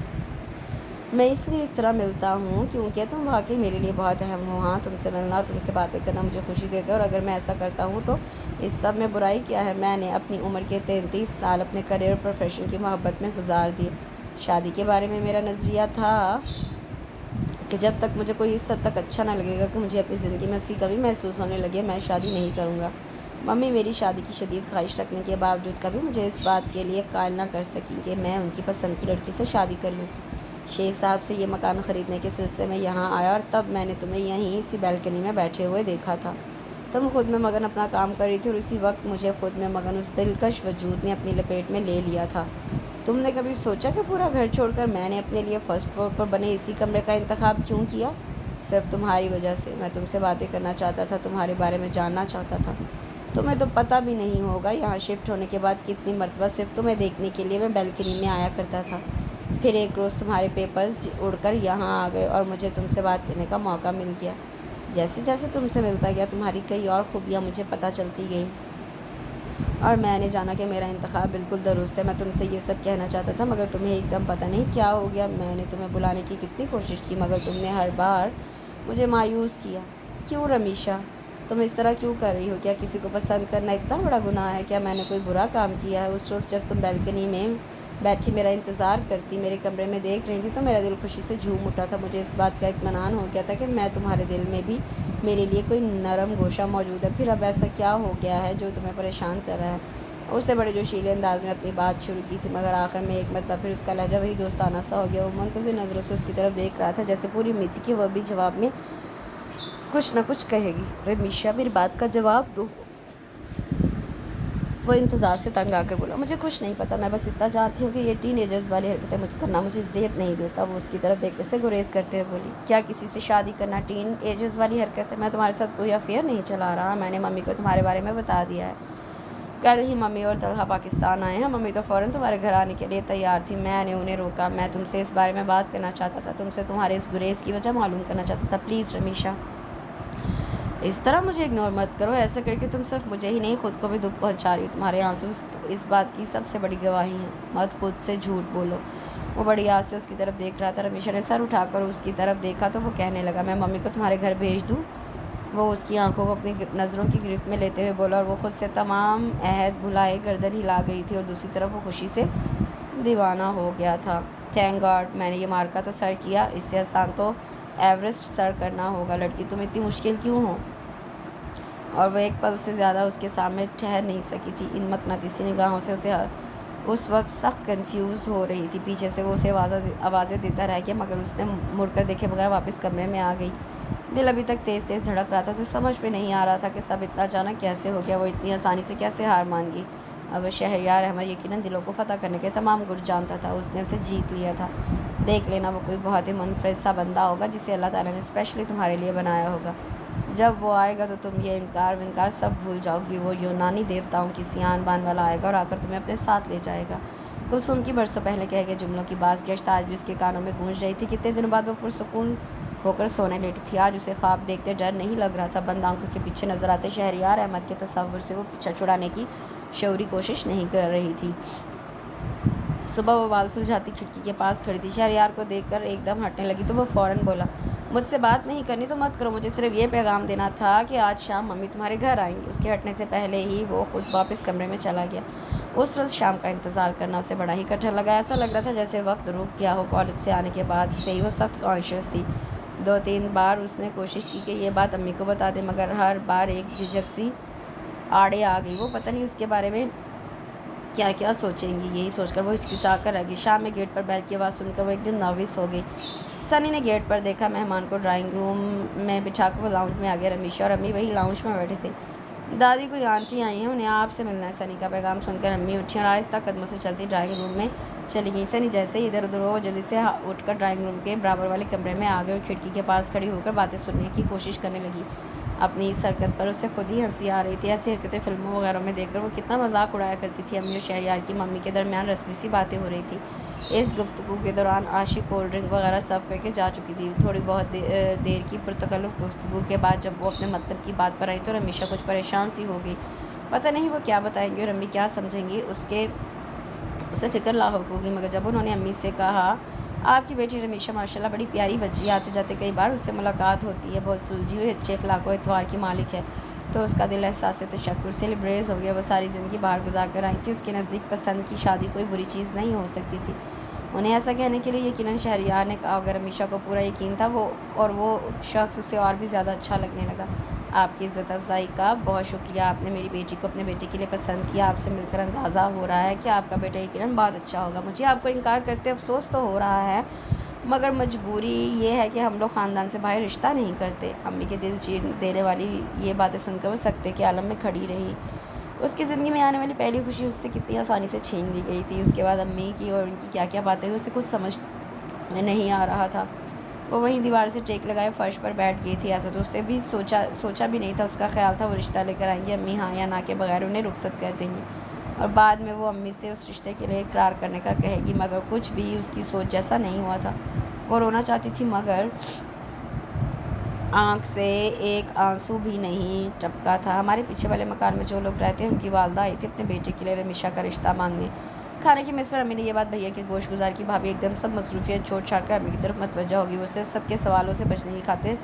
Speaker 1: میں اس لیے اس طرح ملتا ہوں کیونکہ تم واقعی میرے لیے بہت اہم ہو۔ ہاں، تم سے ملنا اور تم سے باتیں کرنا مجھے خوشی دیتا ہے، اور اگر میں ایسا کرتا ہوں تو اس سب میں برائی کیا ہے؟ میں نے اپنی عمر کے 33 سال اپنے کریئر اور پروفیشن کی محبت میں گزار دیے۔ شادی کے بارے میں میرا نظریہ تھا کہ جب تک مجھے کوئی اس حد تک اچھا نہ لگے گا کہ مجھے اپنی زندگی میں اس کی کمی محسوس ہونے لگے، میں شادی نہیں کروں گا۔ ممی میری شادی کی شدید خواہش رکھنے کے باوجود کبھی مجھے اس بات کے لیے قائل نہ کر سکیں کہ میں ان کی پسند کی لڑکی سے شادی کر لوں۔ شیخ صاحب سے یہ مکان خریدنے کے سلسلے میں یہاں آیا اور تب میں نے تمہیں یہیں اسی بالکنی میں بیٹھے ہوئے دیکھا تھا۔ تم خود میں مگن اپنا کام کر رہی تھی اور اسی وقت مجھے خود میں مگن اس دلکش وجود نے اپنی لپیٹ میں لے لیا تھا۔ تم نے کبھی سوچا کہ پورا گھر چھوڑ کر میں نے اپنے لیے فرسٹ فلور پر بنے اسی کمرے کا انتخاب کیوں کیا؟ صرف تمہاری وجہ سے۔ میں تم سے باتیں کرنا چاہتا تھا، تمہارے بارے میں جاننا چاہتا تھا۔ تمہیں تو پتہ بھی نہیں ہوگا یہاں شفٹ ہونے کے بعد کتنی مرتبہ صرف تمہیں دیکھنے کے لیے میں بالکنی میں آیا کرتا تھا۔ پھر ایک روز تمہارے پیپرز اڑ کر یہاں آ گئے اور مجھے تم سے بات کرنے کا موقع مل گیا۔ جیسے جیسے تم سے ملتا گیا تمہاری کئی اور خوبیاں مجھے پتہ چلتی گئیں اور میں نے جانا کہ میرا انتخاب بالکل درست ہے۔ میں تم سے یہ سب کہنا چاہتا تھا مگر تمہیں ایک دم پتہ نہیں کیا ہو گیا۔ میں نے تمہیں بلانے کی کتنی کوشش کی مگر تم نے ہر بار مجھے مایوس کیا۔ کیوں رمیشا؟ تم اس طرح کیوں کر رہی ہو؟ کیا کسی کو پسند کرنا اتنا بڑا گناہ ہے؟ کیا میں نے کوئی برا کام کیا ہے؟ اس روز جب تم بالکنی میں بیٹھی میرا انتظار کرتی، میرے کمرے میں دیکھ رہی تھی تو میرا دل خوشی سے جھوم اٹھا تھا۔ مجھے اس بات کا اطمینان ہو گیا تھا کہ میں تمہارے دل میں بھی میرے لیے کوئی نرم گوشہ موجود ہے۔ پھر اب ایسا کیا ہو گیا ہے جو تمہیں پریشان کر رہا ہے؟ اس سے بڑے جوشیلے انداز میں اپنی بات شروع کی تھی مگر آخر میں ایک مرتبہ پھر اس کا لہجہ وہی دوستانہ سا ہو گیا۔ وہ منتظر نظروں سے اس کی طرف دیکھ رہا تھا جیسے پوری امید تھی کہ وہ بھی جواب میں کچھ نہ کچھ کہے گی۔ رمیشا میری بات کا جواب دو۔ وہ انتظار سے تنگ آ کر بولا۔ مجھے کچھ نہیں پتہ، میں بس اتنا جانتی ہوں کہ یہ ٹین ایجرز والی حرکتیں کرنا مجھے زیب نہیں دیتا۔ وہ اس کی طرف دیکھتے سے گریز کرتے ہوئے بولی۔ کیا کسی سے شادی کرنا ٹین ایجرز والی حرکت ہے؟ میں تمہارے ساتھ کوئی افیئر نہیں چلا رہا، میں نے ممی کو تمہارے بارے میں بتا دیا ہے۔ کل ہی ممی اور طلحہ پاکستان آئے ہیں۔ ممی تو فوراً تمہارے گھر آنے کے لیے تیار تھی، میں نے انہیں روکا۔ میں تم سے اس بارے میں بات کرنا چاہتا تھا، تم سے تمہارے اس گریز کی وجہ معلوم کرنا چاہتا تھا۔ پلیز رمیشا، اس طرح مجھے اگنور مت کرو۔ ایسا کر کے تم صرف مجھے ہی نہیں خود کو بھی دکھ پہنچا رہی ہو۔ تمہارے آنسو اس بات کی سب سے بڑی گواہی ہیں۔ مت خود سے جھوٹ بولو۔ وہ بڑی آس سے اس کی طرف دیکھ رہا تھا۔ رمیشا نے سر اٹھا کر اس کی طرف دیکھا تو وہ کہنے لگا، میں ممی کو تمہارے گھر بھیج دوں؟ وہ اس کی آنکھوں کو اپنی نظروں کی گرفت میں لیتے ہوئے بولا اور وہ خود سے تمام عہد بھلائے گردن ہلا گئی تھی اور دوسری طرف وہ خوشی سے دیوانہ ہو گیا تھا۔ تھینک گاڈ میں نے یہ مارکا تو سر کیا، اس سے آسان تو ایوریسٹ سر کرنا ہوگا۔ لڑکی تم اتنی مشکل کیوں ہو؟ اور وہ ایک پل سے زیادہ اس کے سامنے ٹھہر نہیں سکی تھی۔ ان مقناطیسی نگاہوں سے اسے اس وقت سخت کنفیوز ہو رہی تھی۔ پیچھے سے وہ اسے آوازیں دیتا رہ گیا مگر اس نے مڑ کر دیکھے بغیر واپس کمرے میں آ گئی۔ دل ابھی تک تیز تیز دھڑک رہا تھا، اسے سمجھ میں نہیں آ رہا تھا کہ سب اتنا اچانک کیسے ہو گیا، وہ اتنی آسانی سے کیسے ہار مان گئی۔ اب شہریار احمد یقیناً دلوں کو فتح کرنے کے تمام گر جانتا تھا، اس نے اسے جیت لیا تھا۔ دیکھ لینا وہ کوئی بہت ہی منفرد سا بندہ ہوگا جسے اللہ تعالیٰ نے اسپیشلی تمہارے لیے بنایا ہوگا۔ جب وہ آئے گا تو تم یہ انکار سب بھول جاؤ گی۔ وہ یونانی دیوتاؤں کی سیان بان والا آئے گا اور آ کر تمہیں اپنے ساتھ لے جائے گا۔ کلثوم کی برسوں پہلے کہے گئے جملوں کی باز گشت آج بھی اس کے کانوں میں گونج رہی تھی۔ کتنے دنوں بعد وہ پرسکون ہو کر سونے لیٹی تھی۔ آج اسے خواب دیکھتے ڈر نہیں لگ رہا تھا، بند آنکھوں کے پیچھے نظر آتے شہریار احمد کے تصور سے وہ پیچھا چھڑانے کی شعوری کوشش نہیں کر رہی تھی۔ صبح وہ بال سلجھاتی کھڑکی کے پاس کھڑی تھی، شہریار کو دیکھ کر ایک دم ہٹنے لگی تو وہ فوراً بولا، مجھ سے بات نہیں کرنی تو مت کرو، مجھے صرف یہ پیغام دینا تھا کہ آج شام ممی تمہارے گھر آئیں گی۔ اس کے ہٹنے سے پہلے ہی وہ خود واپس کمرے میں چلا گیا۔ اس روز شام کا انتظار کرنا اسے بڑا ہی کٹھن لگا، ایسا لگ رہا تھا جیسے وقت رک گیا ہو۔ کالج سے آنے کے بعد سے ہی وہ سخت کانشیس تھی۔ 2-3 بار اس نے کوشش کی کہ یہ بات امی کو بتا دے، مگر ہر بار ایک جھجک سی آڑے آ گئی، وہ پتہ نہیں اس کے بارے میں کیا کیا سوچیں گی، یہی سوچ کر وہ ہچکچا کر رہ گئی۔ شام میں گیٹ پر بیل کی آواز سن کر وہ ایک دم نروس ہو گئی۔ سنی نے گیٹ پر دیکھا، مہمان کو ڈرائنگ روم میں بٹھا کر وہ لاؤنج میں آ گیا۔ رمیشہ اور امی وہی لاؤنج میں بیٹھے تھے۔ دادی کوئی آنٹی آئی ہیں، انہیں آپ سے ملنا ہے۔ سنی کا پیغام سن کر امی اٹھی اور آہستہ قدموں سے چلتی ڈرائنگ روم میں چلی گئی۔ سنی جیسے ہی ادھر ادھر ہو، وہ جلدی سے اٹھ کر ڈرائنگ روم کے برابر والے کمرے میں آ گئی اور کھڑکی کے پاس کھڑی ہو کر باتیں سننے کی کوشش کرنے لگی۔ اپنی اس حرکت پر اسے خود ہی ہنسی آ رہی تھی۔ ایسی حرکتیں فلموں وغیرہ میں دیکھ کر وہ کتنا مذاق اڑایا کرتی تھی۔ امی اور شہریار کی ممی کے درمیان رسمی سی باتیں ہو رہی تھی۔ اس گفتگو کے دوران عاشق کولڈ ڈرنک وغیرہ سرو کر کے جا چکی تھی۔ تھوڑی بہت دیر کی پرتکلف گفتگو کے بعد جب وہ اپنے مطلب کی بات پر آئی تو رمیشہ کچھ پریشان سی ہو گئی۔ پتہ نہیں وہ کیا بتائیں گی اور امی کیا سمجھیں گی، اسے فکر لاحق ہوگی۔ مگر جب انہوں نے امی سے کہا، آپ کی بیٹی رمیشہ ماشاءاللہ بڑی پیاری بچی ہے، آتے جاتے کئی بار اس سے ملاقات ہوتی ہے، بہت سلجھی ہوئی، اچھے اخلاق و اعتبار کی مالک ہے، تو اس کا دل احساس تشکر سے لبریز ہو گیا۔ وہ ساری زندگی باہر گزار کر آئی تھی، اس کے نزدیک پسند کی شادی کوئی بری چیز نہیں ہو سکتی تھی۔ انہیں ایسا کہنے کے لیے یقیناً شہریار نے کہا، اگر رمیشہ کو پورا یقین تھا وہ شخص اسے اور بھی زیادہ اچھا لگنے لگا۔ آپ کی عزت افزائی کا بہت شکریہ، آپ نے میری بیٹی کو اپنے بیٹے کے لیے پسند کیا۔ آپ سے مل کر اندازہ ہو رہا ہے کہ آپ کا بیٹا یقیناً بہت اچھا ہوگا۔ مجھے آپ کو انکار کرتے افسوس تو ہو رہا ہے، مگر مجبوری یہ ہے کہ ہم لوگ خاندان سے باہر رشتہ نہیں کرتے۔ امی کے دل چیر دینے والی یہ باتیں سن کر وہ سکتے کے عالم میں کھڑی رہی۔ اس کی زندگی میں آنے والی پہلی خوشی اس سے کتنی آسانی سے چھین لی گئی تھی۔ اس کے بعد امی کی اور ان کی کیا کیا باتیں ہوئی، اسے کچھ سمجھ میں نہیں آ رہا تھا۔ وہ وہیں دیوار سے ٹیک لگائے فرش پر بیٹھ گئی تھی۔ ایسا تو اس سے بھی سوچا بھی نہیں تھا۔ اس کا خیال تھا وہ رشتہ لے کر آئیں گی، امی ہاں یا نہ کے بغیر انہیں رخصت کر دیں گی اور بعد میں وہ امی سے اس رشتے کے لیے اقرار کرنے کا کہے گی، مگر کچھ بھی اس کی سوچ جیسا نہیں ہوا تھا۔ وہ رونا چاہتی تھی مگر آنکھ سے ایک آنسو بھی نہیں ٹپکا تھا۔ ہمارے پیچھے والے مکان میں جو لوگ رہتے ہیں، ان کی والدہ آئی تھی اپنے بیٹے کے لیے رمیشہ کا رشتہ مانگنے۔ کھانے کی میز پر امی نے یہ بات بھیا کے گوشت گزار کی بھابھی ایک دم سب مصروفیت چھوڑ چھاڑ کر امی کی طرف متوجہ ہوگی۔ وہ صرف سب کے سوالوں سے بچنے کی خاطر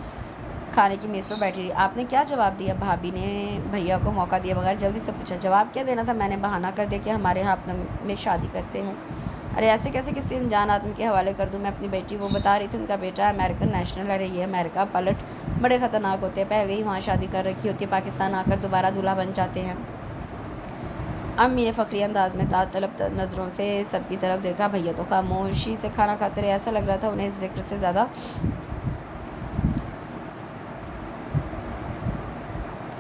Speaker 1: کھانے کی میز پر بیٹھی رہی۔ آپ نے کیا جواب دیا؟ بھابھی نے بھیا کو موقع دیے بغیر جلدی سے پوچھا۔ جواب کیا دینا تھا، میں نے بہانہ کر دیا کہ ہمارے یہاں اپنے میں شادی کرتے ہیں۔ ارے ایسے کیسے کسی انجان آدمی کے حوالے کر دوں میں اپنی بیٹی؟ وہ بتا رہی تھی ان کا بیٹا امریکن نیشنل ہے، یہ امریکہ پلٹ بڑے خطرناک ہوتے ہیں، پہلے ہی وہاں شادی کر رکھی ہوتی ہے، پاکستان آ کر دوبارہ دولہا بن جاتے ہیں۔ امی نے فخری انداز میں طلب نظروں سے سب کی طرف دیکھا۔ بھیا تو خاموشی سے کھانا کھاتے رہے، ایسا لگ رہا تھا انہیں اس ذکر سے زیادہ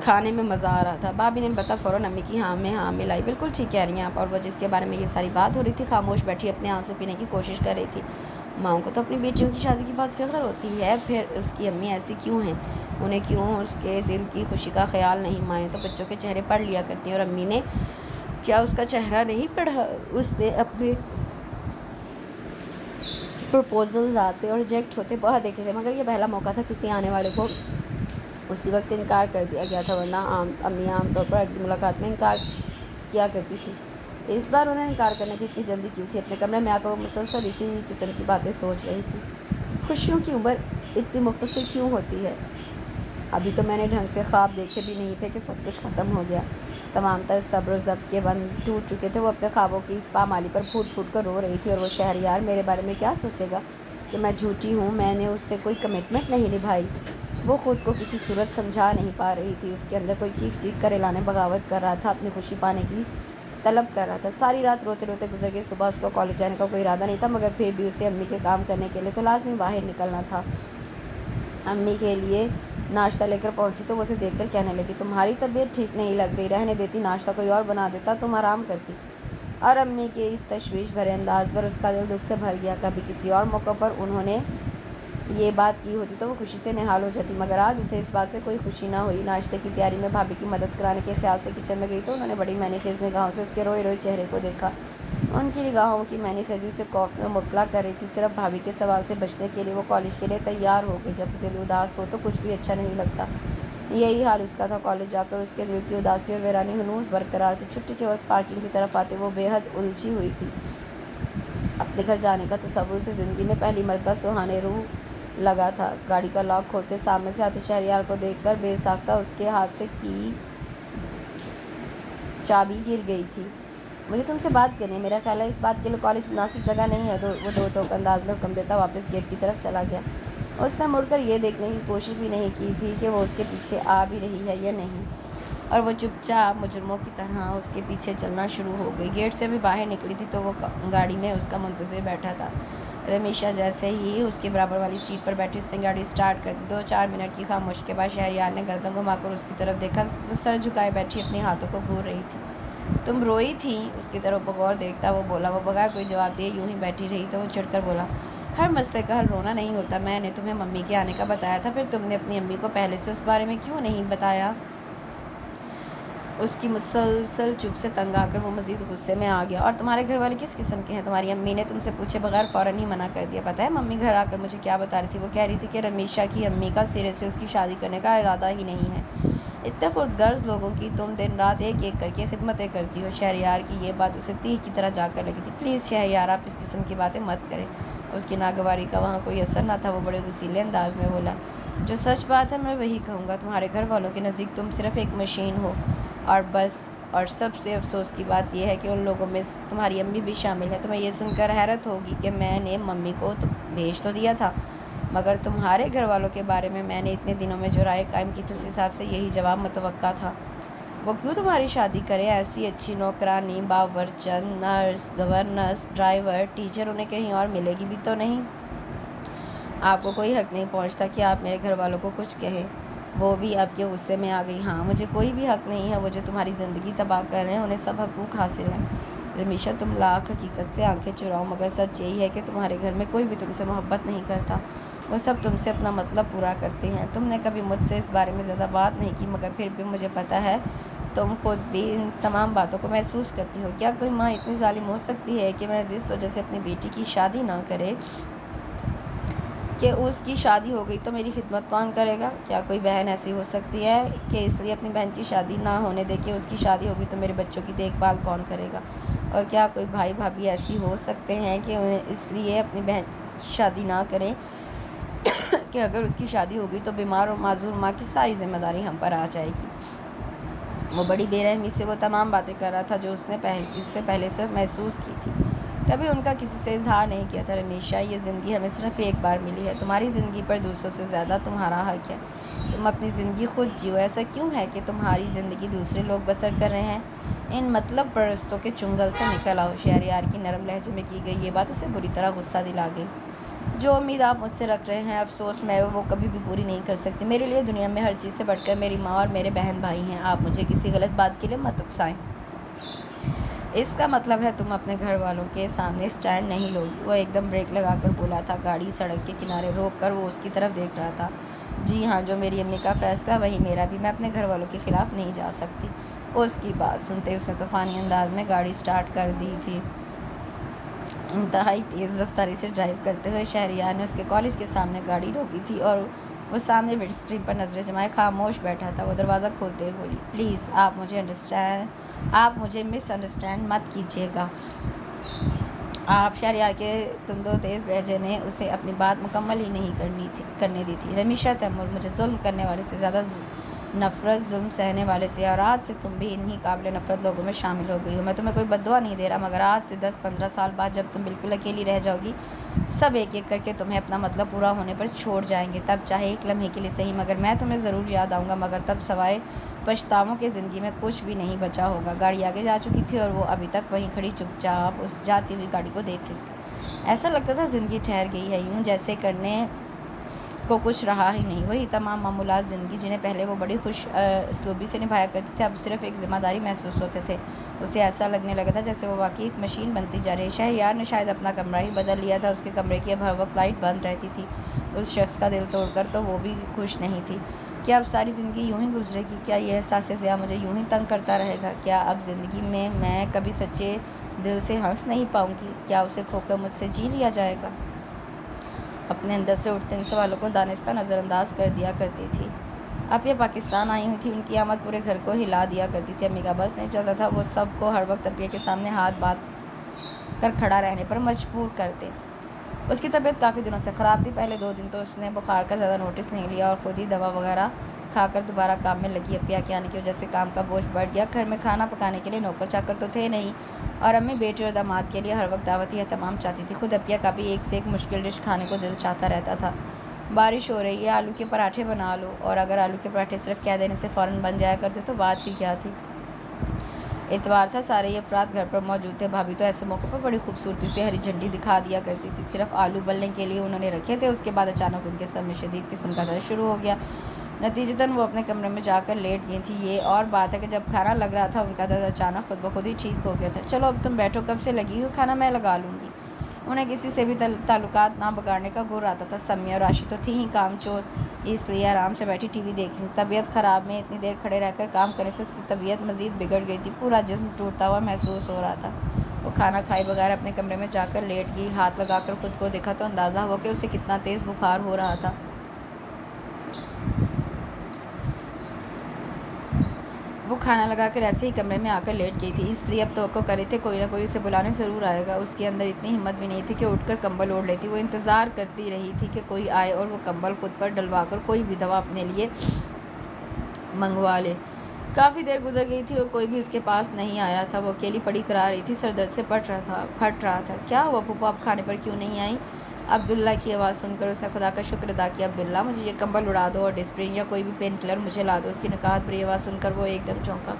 Speaker 1: کھانے میں مزہ آ رہا تھا۔ بھابھی نے بتا فوراً امی کی ہاں میں ہاں ملائی۔ بالکل ٹھیک کہہ رہی ہیں آپ، اور وہ جس کے بارے میں یہ ساری بات ہو رہی تھی خاموش بیٹھی اپنے آنسو پینے کی کوشش کر رہی تھی۔ ماؤں کو تو اپنی بیٹیوں کی شادی کی بات فکر ہوتی ہے، پھر اس کی امی ایسی کیوں ہیں؟ انہیں کیوں اس کے دل کی خوشی کا خیال نہیں؟ مائیں تو بچوں کے چہرے پڑھ لیا کرتی ہیں، اور امی نے کیا اس کا چہرہ نہیں پڑھا؟ اس نے اپنے پرپوزلز آتے اور ریجیکٹ ہوتے بہت دیکھے تھے، مگر یہ پہلا موقع تھا کسی آنے والے کو اسی وقت انکار کر دیا گیا تھا، ورنہ امی عام طور پر اگلی ملاقات میں انکار کیا کرتی تھی۔ اس بار انہیں انکار کرنے کی اتنی جلدی کیوں تھی؟ اپنے کمرے میں آ کر وہ مسلسل اسی قسم کی باتیں سوچ رہی تھی۔ خوشیوں کی عمر اتنی مختصر کیوں ہوتی ہے؟ ابھی تو میں نے ڈھنگ سے خواب دیکھے بھی نہیں تھے کہ سب کچھ ختم ہو گیا، تمام تر صبر و ضبط کے بند ٹوٹ چکے تھے۔ وہ اپنے خوابوں کی اس پامالی پر پھوٹ پھوٹ کر رو رہی تھی، اور وہ شہریار میرے بارے میں کیا سوچے گا کہ میں جھوٹی ہوں، میں نے اس سے کوئی کمٹمنٹ نہیں نبھائی۔ وہ خود کو کسی صورت سمجھا نہیں پا رہی تھی، اس کے اندر کوئی چیخ چیخ کر اعلان بغاوت کر رہا تھا، اپنی خوشی پانے کی طلب کر رہا تھا۔ ساری رات روتے روتے گزر گئی۔ صبح اس کو کالج جانے کا کوئی ارادہ نہیں تھا، مگر پھر بھی اسے امی کے کام کرنے کے لیے تو لازمی باہر نکلنا تھا۔ امی کے لیے ناشتہ لے کر پہنچی تو وہ اسے دیکھ کر کہنے لگی، تمہاری طبیعت ٹھیک نہیں لگ رہی، رہنے دیتی، ناشتہ کوئی اور بنا دیتا، تم آرام کرتی۔ اور امی کے اس تشویش بھرے انداز پر اس کا دل دکھ سے بھر گیا۔ کبھی کسی اور موقع پر انہوں نے یہ بات کی ہوتی تو وہ خوشی سے نہال ہو جاتی، مگر آج اسے اس بات سے کوئی خوشی نہ ہوئی۔ ناشتے کی تیاری میں بھابھی کی مدد کرانے کے خیال سے کچن میں گئی تو انہوں نے بڑی معنی خیز نگاہوں سے اس کے روئے روئے چہرے کو دیکھا۔ ان کی نگاہوں کی معنی خیزی اسے خوف میں مبتلا کر رہی تھی۔ صرف بھابھی کے سوال سے بچنے کے لیے وہ کالج کے لیے تیار ہو گئی۔ جب دل اداس ہو تو کچھ بھی اچھا نہیں لگتا، یہی حال اس کا تھا۔ کالج جا کر اس کے دل کی اداسی اور ویرانی ہنوز برقرار تھی۔ چھٹی کے وقت پارکنگ کی طرف آتے وہ بے حد الجھی ہوئی تھی۔ اپنے گھر جانے کا تصور اسے زندگی میں پہلی مرتبہ سہانے روح لگا تھا۔ گاڑی کا لاک کھولتے سامنے سے آتے شہریار کو دیکھ کر بے ساختہ اس کے ہاتھ سے کی چابی گر گئی تھی۔ مجھے تم سے بات کرنی ہے، میرا خیال ہے اس بات کے لیے کالج مناسب جگہ نہیں ہے، وہ دو ٹوک انداز میں حکم دیتا واپس گیٹ کی طرف چلا گیا۔ اس نے مڑ کر یہ دیکھنے کی کوشش بھی نہیں کی تھی کہ وہ اس کے پیچھے آ بھی رہی ہے یا نہیں، اور وہ چپ چاپ مجرموں کی طرح اس کے پیچھے چلنا شروع ہو گئی۔ گیٹ سے بھی باہر نکلی تھی تو وہ گاڑی میں اس کا منتظر بیٹھا تھا۔ رمیشا جیسے ہی اس کے برابر والی سیٹ پر بیٹھی اس نے گاڑی سٹارٹ کر دی۔ 2-4 منٹ کی خاموشی کے بعد شہریار نے گردن گھما کر اس کی طرف دیکھا۔ وہ سر جھکائے بیٹھی اپنے ہاتھوں کو گھور رہی تھی۔ تم روئی تھی؟ اس کی طرف بغور دیکھتا وہ بولا۔ وہ بغیر کوئی جواب دیے یوں ہی بیٹھی رہی تو وہ چڑھ کر بولا، ہر مسئلے کا حل رونا نہیں ہوتا، میں نے تمہیں ممی کے آنے کا بتایا تھا، پھر تم نے اپنی امی کو پہلے سے اس بارے میں کیوں نہیں بتایا؟ اس کی مسلسل چپ سے تنگ آ کر وہ مزید غصے میں آ گیا۔ اور تمہارے گھر والے کس قسم کے ہیں؟ تمہاری امی نے تم سے پوچھے بغیر فوراً ہی منع کر دیا۔ پتہ ہے ممی گھر آ کر مجھے کیا بتا رہی تھی؟ وہ کہہ رہی تھی کہ رمیشا کی امی کا سرے سے اس کی شادی کرنے کا ارادہ ہی نہیں ہے۔ اتنے خود غرض لوگوں کی تم دن رات ایک ایک کر کے خدمتیں کرتی ہو۔ شہریار کی یہ بات اسے تیر کی طرح جا کر لگی تھی۔ پلیز شہریار، آپ اس قسم کی باتیں مت کریں۔ اس کی ناگواری کا وہاں کوئی اثر نہ تھا۔ وہ بڑے غصیلے انداز میں بولا، جو سچ بات ہے میں وہی کہوں گا، تمہارے گھر والوں کے نزدیک تم صرف ایک مشین ہو اور بس۔ اور سب سے افسوس کی بات یہ ہے کہ ان لوگوں میں تمہاری امی بھی شامل ہے۔ تمہیں یہ سن کر حیرت ہوگی کہ میں نے ممی کو بھیج تو دیا تھا، مگر تمہارے گھر والوں کے بارے میں نے اتنے دنوں میں جو رائے قائم کی تھی اس حساب سے یہی جواب متوقع تھا۔ وہ کیوں تمہاری شادی کریں؟ ایسی اچھی نوکرانی، باورچن، نرس، گورنس، ڈرائیور، ٹیچر انہیں کہیں اور ملے گی بھی تو نہیں۔ آپ کو کوئی حق نہیں پہنچتا کہ آپ میرے گھر والوں کو کچھ کہیں۔ وہ بھی اب کے غصے میں آ گئی۔ ہاں، مجھے کوئی بھی حق نہیں ہے، وہ جو تمہاری زندگی تباہ کر رہے ہیں انہیں سب حقوق حاصل ہیں۔ رمیشا، تم لاکھ حقیقت سے آنکھیں چراؤ، مگر سچ یہی ہے کہ تمہارے گھر میں کوئی بھی تم سے محبت نہیں کرتا، وہ سب تم سے اپنا مطلب پورا کرتے ہیں۔ تم نے کبھی مجھ سے اس بارے میں زیادہ بات نہیں کی، مگر پھر بھی مجھے پتہ ہے تم خود بھی ان تمام باتوں کو محسوس کرتی ہو۔ کیا کوئی ماں اتنی ظالم ہو سکتی ہے کہ محض اس وجہ سے اپنی بیٹی کی شادی نہ کرے کہ اس کی شادی ہو گئی تو میری خدمت کون کرے گا؟ کیا کوئی بہن ایسی ہو سکتی ہے کہ اس لیے اپنی بہن کی شادی نہ ہونے دے کہ اس کی شادی ہوگی تو میرے بچوں کی دیکھ بھال کون کرے گا؟ اور کیا کوئی بھائی بھابھی ایسی ہو سکتے ہیں کہ انہیں اس لیے اپنی بہن کی شادی نہ کریں کہ اگر اس کی شادی ہوگی تو بیمار اور معذور ماں کی ساری ذمہ داری ہم پر آ جائے گی؟ وہ بڑی بے رحمی سے وہ تمام باتیں کر رہا تھا جو اس نے اس سے پہلے سے محسوس کی تھی۔ کبھی ان کا کسی سے اظہار نہیں کیا تھا۔ رمیشا، یہ زندگی ہمیں صرف ایک بار ملی ہے، تمہاری زندگی پر دوسروں سے زیادہ تمہارا حق ہے۔ تم اپنی زندگی خود جیو۔ ایسا کیوں ہے کہ تمہاری زندگی دوسرے لوگ بسر کر رہے ہیں؟ ان مطلب پرستوں کے چنگل سے نکل آؤ۔ شہریار کی نرم لہجے میں کی گئی یہ بات اسے بری طرح غصہ دلا گئی۔ جو امید آپ مجھ سے رکھ رہے ہیں، افسوس میں وہ کبھی بھی پوری نہیں کر سکتی۔ میرے لیے دنیا میں ہر چیز سے بڑھ کر میری ماں اور میرے بہن بھائی ہیں۔ آپ مجھے کسی غلط بات کے لیے مت اکسائیں۔ اس کا مطلب ہے تم اپنے گھر والوں کے سامنے اسٹینڈ نہیں لوگی۔ وہ ایک دم بریک لگا کر بولا تھا۔ گاڑی سڑک کے کنارے روک کر وہ اس کی طرف دیکھ رہا تھا۔ جی ہاں، جو میری امی کا فیصلہ وہی میرا بھی، میں اپنے گھر والوں کے خلاف نہیں جا سکتی۔ اس کی بات سنتے اس نے طوفانی انداز میں گاڑی سٹارٹ کر دی تھی۔ انتہائی تیز رفتاری سے ڈرائیو کرتے ہوئے شہریار نے اس کے کالج کے سامنے گاڑی روکی تھی اور وہ سامنے ونڈ اسکرین پر نظریں جمائے خاموش بیٹھا تھا۔ وہ دروازہ کھولتے ہوئے بولی، پلیز آپ مجھے مس انڈرسٹینڈ مت کیجیے گا۔ آپ شہریار کے تند و تیز لہجے نے اسے اپنی بات مکمل ہی نہیں کرنے دی تھی۔ رمیشا تیمور، مجھے ظلم کرنے والے سے زیادہ نفرت ظلم سہنے والے سے، اور آج سے تم بھی انہی قابل نفرت لوگوں میں شامل ہو گئی ہو۔ میں تمہیں کوئی بد دعا نہیں دے رہا، مگر آج سے 10-15 سال بعد جب تم بالکل اکیلی رہ جاؤ گی، سب ایک ایک کر کے تمہیں اپنا مطلب پورا ہونے پر چھوڑ جائیں گے۔ تب چاہے ایک لمحے کے لیے صحیح، مگر میں تمہیں ضرور یاد آؤں گا، مگر تب سوائے پچھتاووں کے زندگی میں کچھ بھی نہیں بچا ہوگا۔ گاڑی آگے جا چکی تھی اور وہ ابھی تک وہیں کھڑی چپ چاپ اس جاتی ہوئی گاڑی کو دیکھ رہی تھی۔ ایسا لگتا تھا زندگی ٹھہر گئی ہے، یوں جیسے کرنے کو کچھ رہا ہی نہیں۔ وہی تمام معمولات زندگی جنہیں پہلے وہ بڑی خوش اسلوبی سے نبھایا کرتے تھے، اب صرف ایک ذمہ داری محسوس ہوتے تھے۔ اسے ایسا لگنے لگا تھا جیسے وہ واقعی ایک مشین بنتی جا رہی ہے۔ شہریار نے شاید اپنا کمرہ ہی بدل لیا تھا، اس کے کمرے کی اب ہر وقت لائٹ بند رہتی تھی۔ اس شخص کا دل توڑ کر تو وہ بھی خوش نہیں تھی۔ کیا اب ساری زندگی یوں ہی گزرے گی؟ کیا یہ احساس ضیاء مجھے یوں ہی تنگ کرتا رہے گا؟ کیا اب زندگی میں کبھی سچے دل سے ہنس نہیں پاؤں گی؟ کیا اسے کھو کر مجھ سے جی لیا جائے گا؟ اپنے اندر سے اٹھتے ان سوالوں کو دانستہ نظر انداز کر دیا کرتی تھی۔ اب یہ پاکستان آئی ہوئی تھی، ان کی آمد پورے گھر کو ہلا دیا کرتی تھی۔ امی کا بس نہیں چلتا تھا، وہ سب کو ہر وقت اپیہ کے سامنے ہاتھ بات کر کھڑا رہنے پر مجبور کرتے۔ اس کی طبیعت کافی دنوں سے خراب تھی۔ پہلے 2 دن تو اس نے بخار کا زیادہ نوٹس نہیں لیا اور خود ہی دوا وغیرہ کھا کر دوبارہ کام میں لگی۔ اپیہ کے آنے کی وجہ سے کام کا بوجھ بڑھ گیا۔ گھر میں کھانا پکانے کے لیے نوکر چاکر تو تھے نہیں، اور امی بیٹی اور داماد کے لیے ہر وقت دعوتی اہتمام چاہتی تھی۔ خود اپیہ کا بھی ایک سے ایک مشکل ڈش کھانے کو دل چاہتا رہتا تھا۔ بارش ہو رہی ہے، آلو کے پراٹھے بنا لو، اور اگر آلو کے پراٹھے صرف کہہ دینے سے فوراً بن جایا کرتے تو بات ہی کیا تھی۔ اتوار تھا، سارے ہی افراد گھر پر موجود تھے۔ بھابھی تو ایسے موقع پر بڑی خوبصورتی سے ہری جھنڈی دکھا دیا کرتی تھی۔ صرف آلو بلنے کے لیے انہوں نے رکھے تھے، اس کے بعد اچانک ان کے سر میں شدید قسم کا درد شروع ہو گیا۔ نتیجتاً وہ اپنے کمرے میں جا کر لیٹ گئی تھیں۔ یہ اور بات ہے کہ جب کھانا لگ رہا تھا ان کا درد اچانک خود بخود ہی ٹھیک ہو گیا تھا۔ چلو اب تم بیٹھو، کب سے لگی ہو، کھانا میں لگا لوں گی۔ انہیں کسی سے بھی تعلقات نہ بگاڑنے کا غر آتا تھا۔ سمیہ اور راشد تو تھی ہی کام چور، اس لیے آرام سے بیٹھی ٹی وی دیکھ رہی۔ طبیعت خراب میں اتنی دیر کھڑے رہ کر کام کرنے سے اس کی طبیعت مزید بگڑ گئی تھی۔ پورا جسم ٹوٹتا ہوا محسوس ہو رہا تھا۔ وہ کھانا کھائے بغیر اپنے کمرے میں جا کر لیٹ گئی۔ ہاتھ لگا کر خود کو دیکھا تو اندازہ ہوا کہ اسے کتنا تیز بخار ہو رہا تھا۔ وہ کھانا لگا کر ایسے ہی کمرے میں آ کر لیٹ گئی تھی، اس لیے اب توقع کر رہی تھی کوئی نہ کوئی اسے بلانے ضرور آئے گا۔ اس کے اندر اتنی ہمت بھی نہیں تھی کہ اٹھ کر کمبل اوڑھ لیتی۔ وہ انتظار کرتی رہی تھی کہ کوئی آئے اور وہ کمبل خود پر ڈلوا کر کوئی بھی دوا اپنے لیے منگوا لے۔ کافی دیر گزر گئی تھی اور کوئی بھی اس کے پاس نہیں آیا تھا۔ وہ اکیلی پڑی کرا رہی تھی، سر درد سے پھٹ رہا تھا۔ کیا ہوا پھوپھو، آپ کھانے پر کیوں نہیں آئی؟ عبداللہ کی آواز سن کر اس نے خدا کا شکر ادا کیا۔ عبداللہ، مجھے یہ کمبل اڑا دو اور ڈسپرین یا کوئی بھی پین کلر مجھے لا دو۔ اس کی نکہت بھری آواز سن کر وہ ایک دم چونکا۔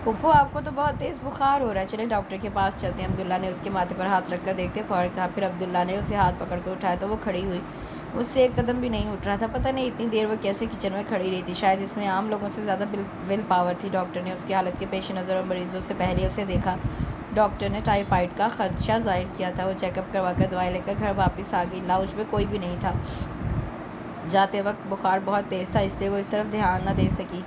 Speaker 1: پھوپھو، آپ کو تو بہت تیز بخار ہو رہا ہے، چلیں ڈاکٹر کے پاس چلتے ہیں۔ عبداللہ نے اس کے ماتھے پر ہاتھ رکھ کر دیکھتے فوراً کہا۔ پھر عبداللہ نے اسے ہاتھ پکڑ کر اٹھایا تو وہ کھڑی ہوئی۔ اس سے ایک قدم بھی نہیں اٹھ رہا تھا۔ پتہ نہیں اتنی دیر وہ کیسے کچن میں کھڑی رہی تھی، شاید اس میں عام لوگوں سے زیادہ ول پاور تھی۔ ڈاکٹر نے اس کی حالت کے پیش نظر اور مریضوں سے پہلے اسے دیکھا۔ ڈاکٹر نے ٹائیفائڈ کا خدشہ ظاہر کیا تھا۔ وہ چیک اپ کروا کر دوائیں لے کر گھر واپس آ گئی۔ لاؤنج میں کوئی بھی نہیں تھا۔ جاتے وقت بخار بہت تیز تھا، اس لیے وہ اس طرف دھیان نہ دے سکی۔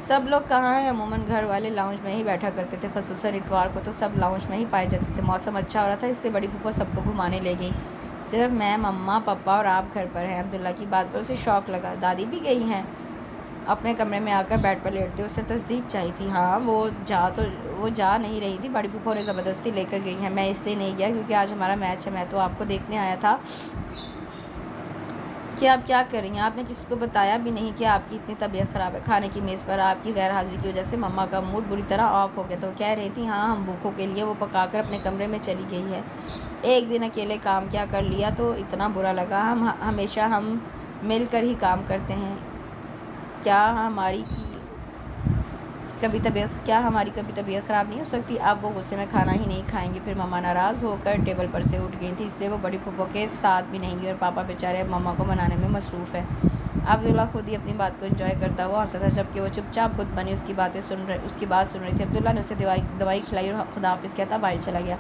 Speaker 1: سب لوگ کہاں ہیں؟ عموماً گھر والے لاؤنج میں ہی بیٹھا کرتے تھے، خصوصاً اتوار کو تو سب لاؤنج میں ہی پائے جاتے تھے۔ موسم اچھا ہو رہا تھا، اس سے بڑی پھوپھو سب کو گھمانے لے گئی۔ صرف میں، مما، پپا اور آپ گھر پر ہیں۔ عبداللہ کی بات پر اسے شوق لگا۔ دادی بھی گئی ہیں؟ اپنے کمرے میں آ کر بیڈ پر لیٹتے اسے تصدیق چاہی تھی۔ ہاں، وہ جا نہیں رہی تھی، بڑی پھوپھو نے زبردستی لے کر گئی ہیں۔ میں اس لیے نہیں گیا کیونکہ آج ہمارا میچ ہے، میں تو آپ کو دیکھنے آیا تھا کہ آپ کیا کر رہی ہیں۔ آپ نے کسی کو بتایا بھی نہیں کہ آپ کی اتنی طبیعت خراب ہے۔ کھانے کی میز پر آپ کی غیر حاضری کی وجہ سے مما کا موڈ بری طرح آف ہو گیا تھا۔ وہ کہہ رہی تھی ہاں، ہم بھوکوں کے لیے وہ پکا کر اپنے کمرے میں چلی گئی ہے۔ ایک دن اکیلے کام کیا کر لیا تو اتنا برا لگا۔ ہمیشہ ہم مل کر ہی کام کرتے ہیں۔ کیا ہماری کبھی طبیعت خراب نہیں ہو سکتی؟ اب وہ غصے میں کھانا ہی نہیں کھائیں گی۔ پھر مما ناراض ہو کر ٹیبل پر سے اٹھ گئی تھی، اس لیے وہ بڑی پھوپھو کے ساتھ بھی نہیں گئی اور پاپا بیچارے اب مما کو منانے میں مصروف ہے۔ عبداللہ خود ہی اپنی بات کو انجوائے کرتا ہوا ہنسا تھا، جبکہ وہ چپ چاپ بت بنی اس کی بات سن رہی تھی۔ عبداللہ نے اسے دوائی کھلائی اور خدا حافظ کہتا باہر چلا گیا۔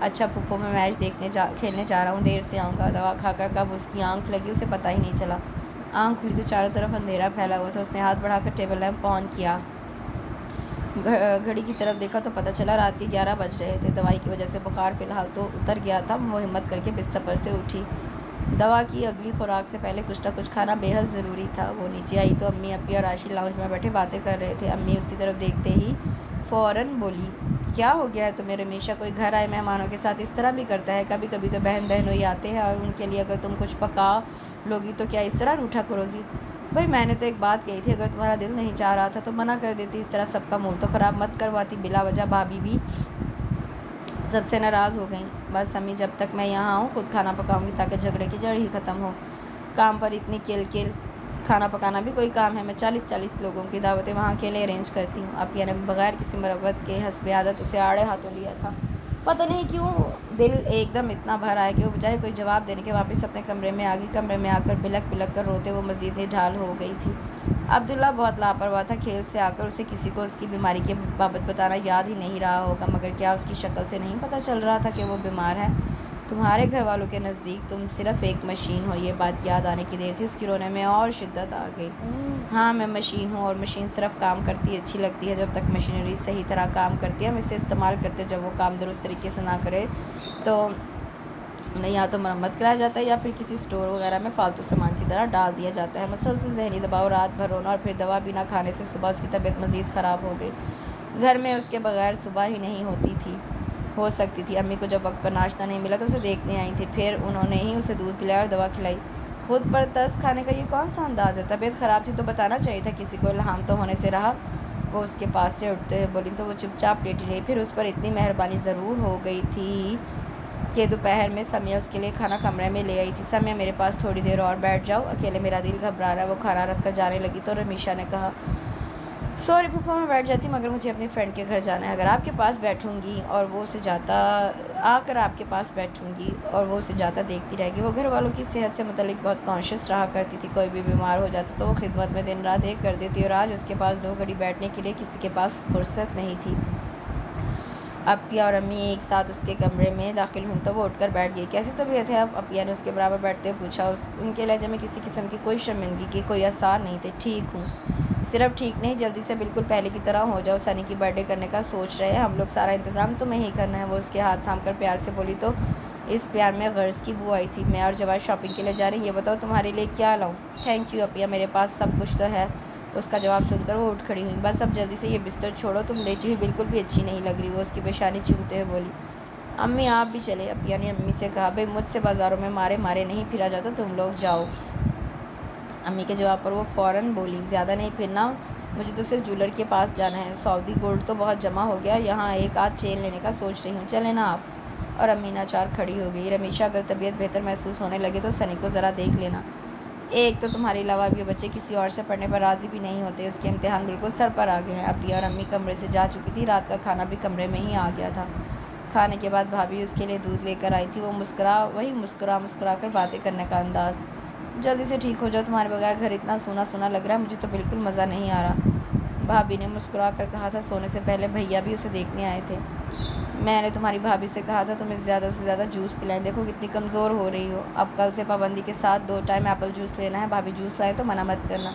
Speaker 1: اچھا پھوپھو، میں میچ کھیلنے جا رہا ہوں، دیر سے آؤں گا۔ دوا کھا کر کب اس کی آنکھ لگی اسے پتہ ہی نہیں چلا۔ آنکھ کھلی تو چاروں طرف اندھیرا پھیلا ہوا تھا۔ اس نے ہاتھ بڑھا کر ٹیبل لیمپ آن کیا، گھڑی کی طرف دیکھا تو پتہ چلا رات کے 11 بج رہے تھے۔ دوائی کی وجہ سے بخار فی الحال تو اتر گیا تھا۔ وہ ہمت کر کے بستر پر سے اٹھی۔ دوا کی اگلی خوراک سے پہلے کچھ نہ کچھ کھانا بے حد ضروری تھا۔ وہ نیچے آئی تو امی، اپی اور راشد لاؤنج میں بیٹھے باتیں کر رہے تھے۔ امی اس کی طرف دیکھتے ہی فوراً بولی، کیا ہو گیا ہے تمہیں؟ رمیشہ کوئی گھر آئے مہمانوں کے ساتھ اس طرح بھی کرتا ہے؟ کبھی کبھی تو بہنوئی آتے ہیں اور ان کے لیے اگر تم کچھ پکا لوگی تو کیا اس طرح روٹھا کرو گی؟ بھائی میں نے تو ایک بات کہی تھی، اگر تمہارا دل نہیں چاہ رہا تھا تو منع کر دیتی، اس طرح سب کا موڈ تو خراب مت کرواتی۔ بلا وجہ بھابھی بھی سب سے ناراض ہو گئیں۔ بس امی، جب تک میں یہاں ہوں خود کھانا پکاؤں گی تاکہ جھگڑے کی جڑ ہی ختم ہو۔ کام پر اتنی کل کھانا پکانا بھی کوئی کام ہے؟ میں 40 لوگوں کی دعوتیں وہاں اکیلے ارینج کرتی ہوں۔ اپی نے بغیر کسی مربت کے حسب عادت اسے آڑے ہاتھوں لیا تھا۔ پتہ نہیں کیوں دل ایک دم اتنا بھر آیا کہ وہ بجائے کوئی جواب دینے کے واپس اپنے کمرے میں آ گئی۔ کمرے میں آ کر بلک بلک کر روتے وہ مزید نڈھال ہو گئی تھی۔ عبداللہ بہت لاپرواہ تھا۔ کھیل سے آ کر اسے کسی کو اس کی بیماری کے بابت بتانا یاد ہی نہیں رہا ہوگا، مگر کیا اس کی شکل سے نہیں پتہ چل رہا تھا کہ وہ بیمار ہے؟ تمہارے گھر والوں کے نزدیک تم صرف ایک مشین ہو، یہ بات یاد آنے کی دیر تھی۔ اس کی رونے میں اور شدت آ گئی۔ ہاں میں مشین ہوں، اور مشین صرف کام کرتی اچھی لگتی ہے جب تک مشینری صحیح طرح کام کرتی ہے۔ ہم اسے استعمال کرتے جب وہ کام درست طریقے سے نہ کرے تو انہیں یا تو مرمت کرایا جاتا ہے یا پھر کسی اسٹور وغیرہ میں فالتو سامان کی طرح ڈال دیا جاتا ہے۔ مسلسل ذہنی دباؤ، رات بھر رونا اور پھر دوا بھی نہ کھانے سے صبح اس کی طبیعت مزید خراب ہو گئی۔ گھر میں اس کے بغیر صبح ہی نہیں ہو سکتی تھی۔ امی کو جب وقت پر ناشتہ نہیں ملا تو اسے دیکھنے آئی تھی، پھر انہوں نے ہی اسے دودھ پلایا اور دوا کھلائی۔ خود پر ترس کھانے کا یہ کون سا انداز ہے؟ طبیعت خراب تھی تو بتانا چاہیے تھا، کسی کو الہام تو ہونے سے رہا۔ وہ اس کے پاس سے اٹھتے ہوئے بولی تو وہ چپ چاپ لیٹی رہی۔ پھر اس پر اتنی مہربانی ضرور ہو گئی تھی کہ دوپہر میں سمیہ اس کے لیے کھانا کمرے میں لے آئی تھی۔ سمیہ میرے پاس تھوڑی دیر اور بیٹھ جاؤ، اکیلے میرا دل گھبرا رہا ہے۔ وہ کھانا رکھ کر جانے لگی تو رمیشا نے کہا سوری پھوپھا، میں بیٹھ جاتی مگر مجھے اپنی فرینڈ کے گھر جانا ہے۔ اگر آپ کے پاس بیٹھوں گی اور وہ اسے جاتا دیکھتی رہے گی۔ وہ گھر والوں کی صحت سے متعلق بہت کانشیس رہا کرتی تھی۔ کوئی بھی بیمار ہو جاتا تو وہ خدمت میں دن رات ایک کر دیتی، اور آج اس کے پاس 2 گھڑی بیٹھنے کے لیے کسی کے پاس فرصت نہیں تھی۔ اپیا اور امی ایک ساتھ اس کے کمرے میں داخل ہوئی تو وہ اٹھ کر بیٹھ گئی۔ کیسی طبیعت ہے اب؟ اپیا نے اس کے برابر بیٹھتے ہوئے پوچھا۔ ان کے لہجے میں کسی قسم کی کوئی شرمندگی کے کوئی آثار نہیں تھے۔ ٹھیک ہوں، صرف ٹھیک نہیں، جلدی سے بالکل پہلے کی طرح ہو جاؤ۔ سنی کی برتھ ڈے کرنے کا سوچ رہے ہیں ہم لوگ، سارا انتظام تمہیں ہی کرنا ہے۔ وہ اس کے ہاتھ تھام کر پیار سے بولی تو اس پیار میں غرض کی بو آئی تھی۔ میں اور جواز شاپنگ کے لیے جا رہے ہیں، یہ بتاؤ تمہارے لیے کیا لاؤں؟ تھینک یو اپیا، میرے پاس سب کچھ تو ہے۔ اس کا جواب سن کر وہ اٹھ کھڑی ہوئی۔ بس اب جلدی سے یہ بستر چھوڑو، تم لیٹی ہوئی بالکل بھی اچھی نہیں لگ رہی۔ وہ اس کی پیشانی چومتے ہوئے بولی امی آپ بھی چلے۔ اپیا نے امی سے کہا بھئی مجھ سے بازاروں میں مارے نہیں پھرا جاتا، تم لوگ جاؤ۔ امی کے جواب پر وہ فوراً بولی زیادہ نہیں پھرنا، مجھے تو صرف جولر کے پاس جانا ہے، سعودی گولڈ تو بہت جمع ہو گیا، یہاں ایک آدھ چین لینے کا سوچ رہی ہوں، چلیں نا آپ؟ اور امی ناچار کھڑی ہو گئی۔ رمیشا اگر طبیعت بہتر محسوس ہونے لگے تو سنی کو ذرا دیکھ لینا۔ ایک تو تمہارے علاوہ اب یہ بچے کسی اور سے پڑھنے پر راضی بھی نہیں ہوتے، اس کے امتحان بالکل سر پر آ گئے ہیں۔ اپیا اور امی کمرے سے جا چکی تھی، رات کا کھانا بھی کمرے میں ہی آ گیا تھا۔ کھانے کے بعد بھابھی اس کے لیے دودھ لے کر آئی تھی۔ وہ مسکرا کر باتیں کرنے کا انداز، جلدی سے ٹھیک ہو جاؤ، تمہارے بغیر گھر اتنا سونا سونا لگ رہا ہے، مجھے تو بالکل مزہ نہیں آ رہا۔ بھابھی نے مسکرا کر کہا تھا سونے سے پہلے بھیا بھی اسے دیکھنے آئے تھے، میں نے تمہاری بھابھی سے کہا تھا تمہیں زیادہ سے زیادہ جوس پلائیں، دیکھو کتنی کمزور ہو رہی ہو، اب کل سے پابندی کے ساتھ 2 ٹائم ایپل جوس لینا ہے، بھابھی جوس لائے تو منع مت کرنا۔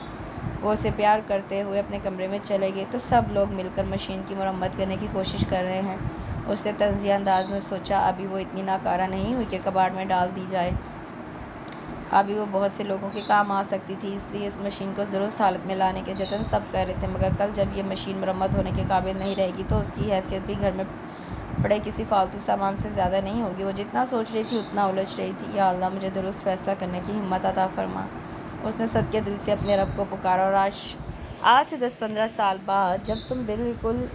Speaker 1: وہ اسے پیار کرتے ہوئے اپنے کمرے میں چلے گئے تو سب لوگ مل کر مشین کی مرمت کرنے کی کوشش کر رہے ہیں۔ اس نے طنزیہ انداز میں سوچا ابھی وہ اتنی ناکارہ نہیں ہوئی کہ کباڑ میں ڈال دی جائے، ابھی وہ بہت سے لوگوں کے کام آ سکتی تھی، اس لیے اس مشین کو درست حالت میں لانے کے جتن سب کر رہے تھے، مگر کل جب یہ مشین مرمت ہونے کے قابل نہیں رہے گی تو اس کی حیثیت بھی گھر میں پڑے کسی فالتو سامان سے زیادہ نہیں ہوگی۔ وہ جتنا سوچ رہی تھی اتنا الجھ رہی تھی۔ یا اللہ مجھے درست فیصلہ کرنے کی ہمت عطا فرما۔ اس نے صدقے دل سے اپنے رب کو پکارا، اور آج سے 10-15 سال بعد جب تم بالکل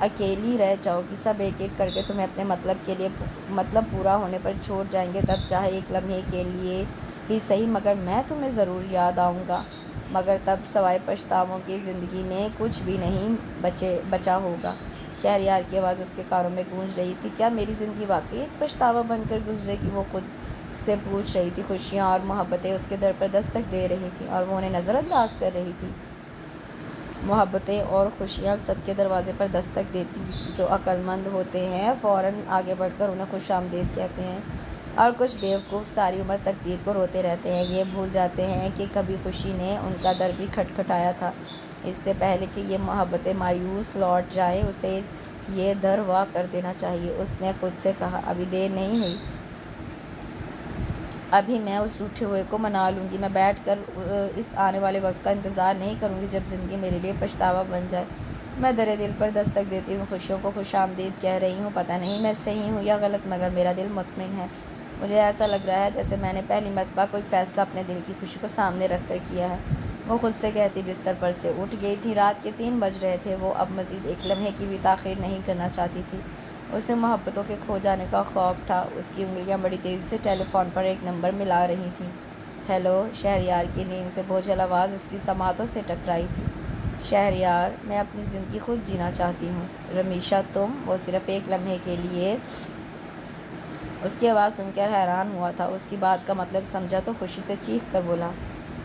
Speaker 1: اکیلی رہ جاؤ گی، سب ایک ایک کر کے تمہیں اپنے مطلب پورا ہونے پر چھوڑ جائیں گے، تب چاہے ایک لمحے کے لیے ہی صحیح مگر میں تمہیں ضرور یاد آؤں گا، مگر تب سوائے پچھتاووں کی زندگی میں کچھ بھی نہیں بچا ہوگا۔ شہریار کی آواز اس کے کانوں میں گونج رہی تھی، کیا میری زندگی واقعی ایک پچھتاوا بن کر گزرے گی؟ وہ خود سے پوچھ رہی تھی۔ خوشیاں اور محبتیں اس کے در پر دستک دے رہی تھیں اور وہ انہیں نظر انداز کر رہی تھی۔ محبتیں اور خوشیاں سب کے دروازے پر دستک دیتی، جو عقل مند ہوتے ہیں فوراً آگے بڑھ کر انہیں خوش آمدید کہتے ہیں، اور کچھ بیوقوف ساری عمر تقدیر کو روتے رہتے ہیں، یہ بھول جاتے ہیں کہ کبھی خوشی نے ان کا در بھی کھٹکھٹایا تھا۔ اس سے پہلے کہ یہ محبتیں مایوس لوٹ جائیں اسے یہ در وا کر دینا چاہیے۔ اس نے خود سے کہا ابھی دیر نہیں ہوئی، ابھی میں اس روٹھے ہوئے کو منا لوں گی، میں بیٹھ کر اس آنے والے وقت کا انتظار نہیں کروں گی جب زندگی میرے لیے پچھتاوا بن جائے۔ میں در دل پر دستک دیتی ہوں، خوشیوں کو خوش آمدید کہہ رہی ہوں، پتہ نہیں میں صحیح ہوں یا غلط، مگر میرا دل مطمئن ہے۔ مجھے ایسا لگ رہا ہے جیسے میں نے پہلی مرتبہ کوئی فیصلہ اپنے دل کی خوشی کو سامنے رکھ کر کیا ہے۔ وہ خود سے کہتی بستر پر سے اٹھ گئی تھی۔ رات کے 3 بج رہے تھے۔ وہ اب مزید ایک لمحے کی بھی تاخیر نہیں کرنا چاہتی تھی۔ اسے محبتوں کے کھو جانے کا خوف تھا۔ اس کی انگلیاں بڑی تیزی سے ٹیلی فون پر ایک نمبر ملا رہی تھیں۔ ہیلو، شہریار کی نیند سے بوجھل آواز اس کی سماعتوں سے ٹکرائی تھی۔ شہریار، میں اپنی زندگی خود جینا چاہتی ہوں۔ رمیشا تم؟ وہ صرف ایک لمحے کے لیے اس کی آواز سن کر حیران ہوا تھا۔ اس کی بات کا مطلب سمجھا تو خوشی سے چیخ کر بولا،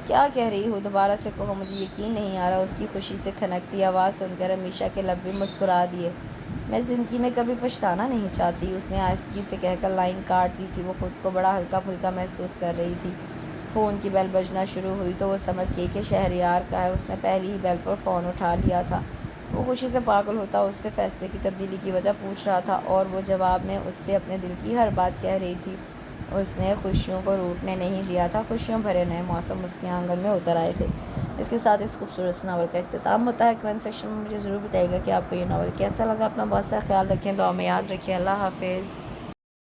Speaker 1: کیا کہہ رہی ہو؟ دوبارہ سے کہو، مجھے یقین نہیں آ رہا۔ اس کی خوشی سے کھنکتی آواز سن کر امیشا کے لب بھی مسکرا دیے۔ میں زندگی میں کبھی پچھتانا نہیں چاہتی، اس نے آہستگی سے کہہ کر لائن کاٹ دی تھی۔ وہ خود کو بڑا ہلکا پھلکا محسوس کر رہی تھی۔ فون کی بیل بجنا شروع ہوئی تو وہ سمجھ گئی کہ شہریار کا ہے۔ اس نے پہلی ہی بیل پر فون اٹھا لیا تھا۔ وہ خوشی سے پاگل ہوتا اس سے فیصلے کی تبدیلی کی وجہ پوچھ رہا تھا اور وہ جواب میں اس سے اپنے دل کی ہر بات کہہ رہی تھی۔ اس نے خوشیوں کو روٹنے نہیں دیا تھا۔ خوشیوں بھرے نئے موسم اس کے آنگن میں اتر آئے تھے۔ اس کے ساتھ اس خوبصورت سے ناول کا اختتام ہوتا ہے۔ کمنٹ سیکشن میں مجھے ضرور بتائیے گا کہ آپ کو یہ ناول کیسا لگا۔ اپنا بہت سا خیال رکھیں، دعا میں یاد رکھیں۔ اللہ حافظ۔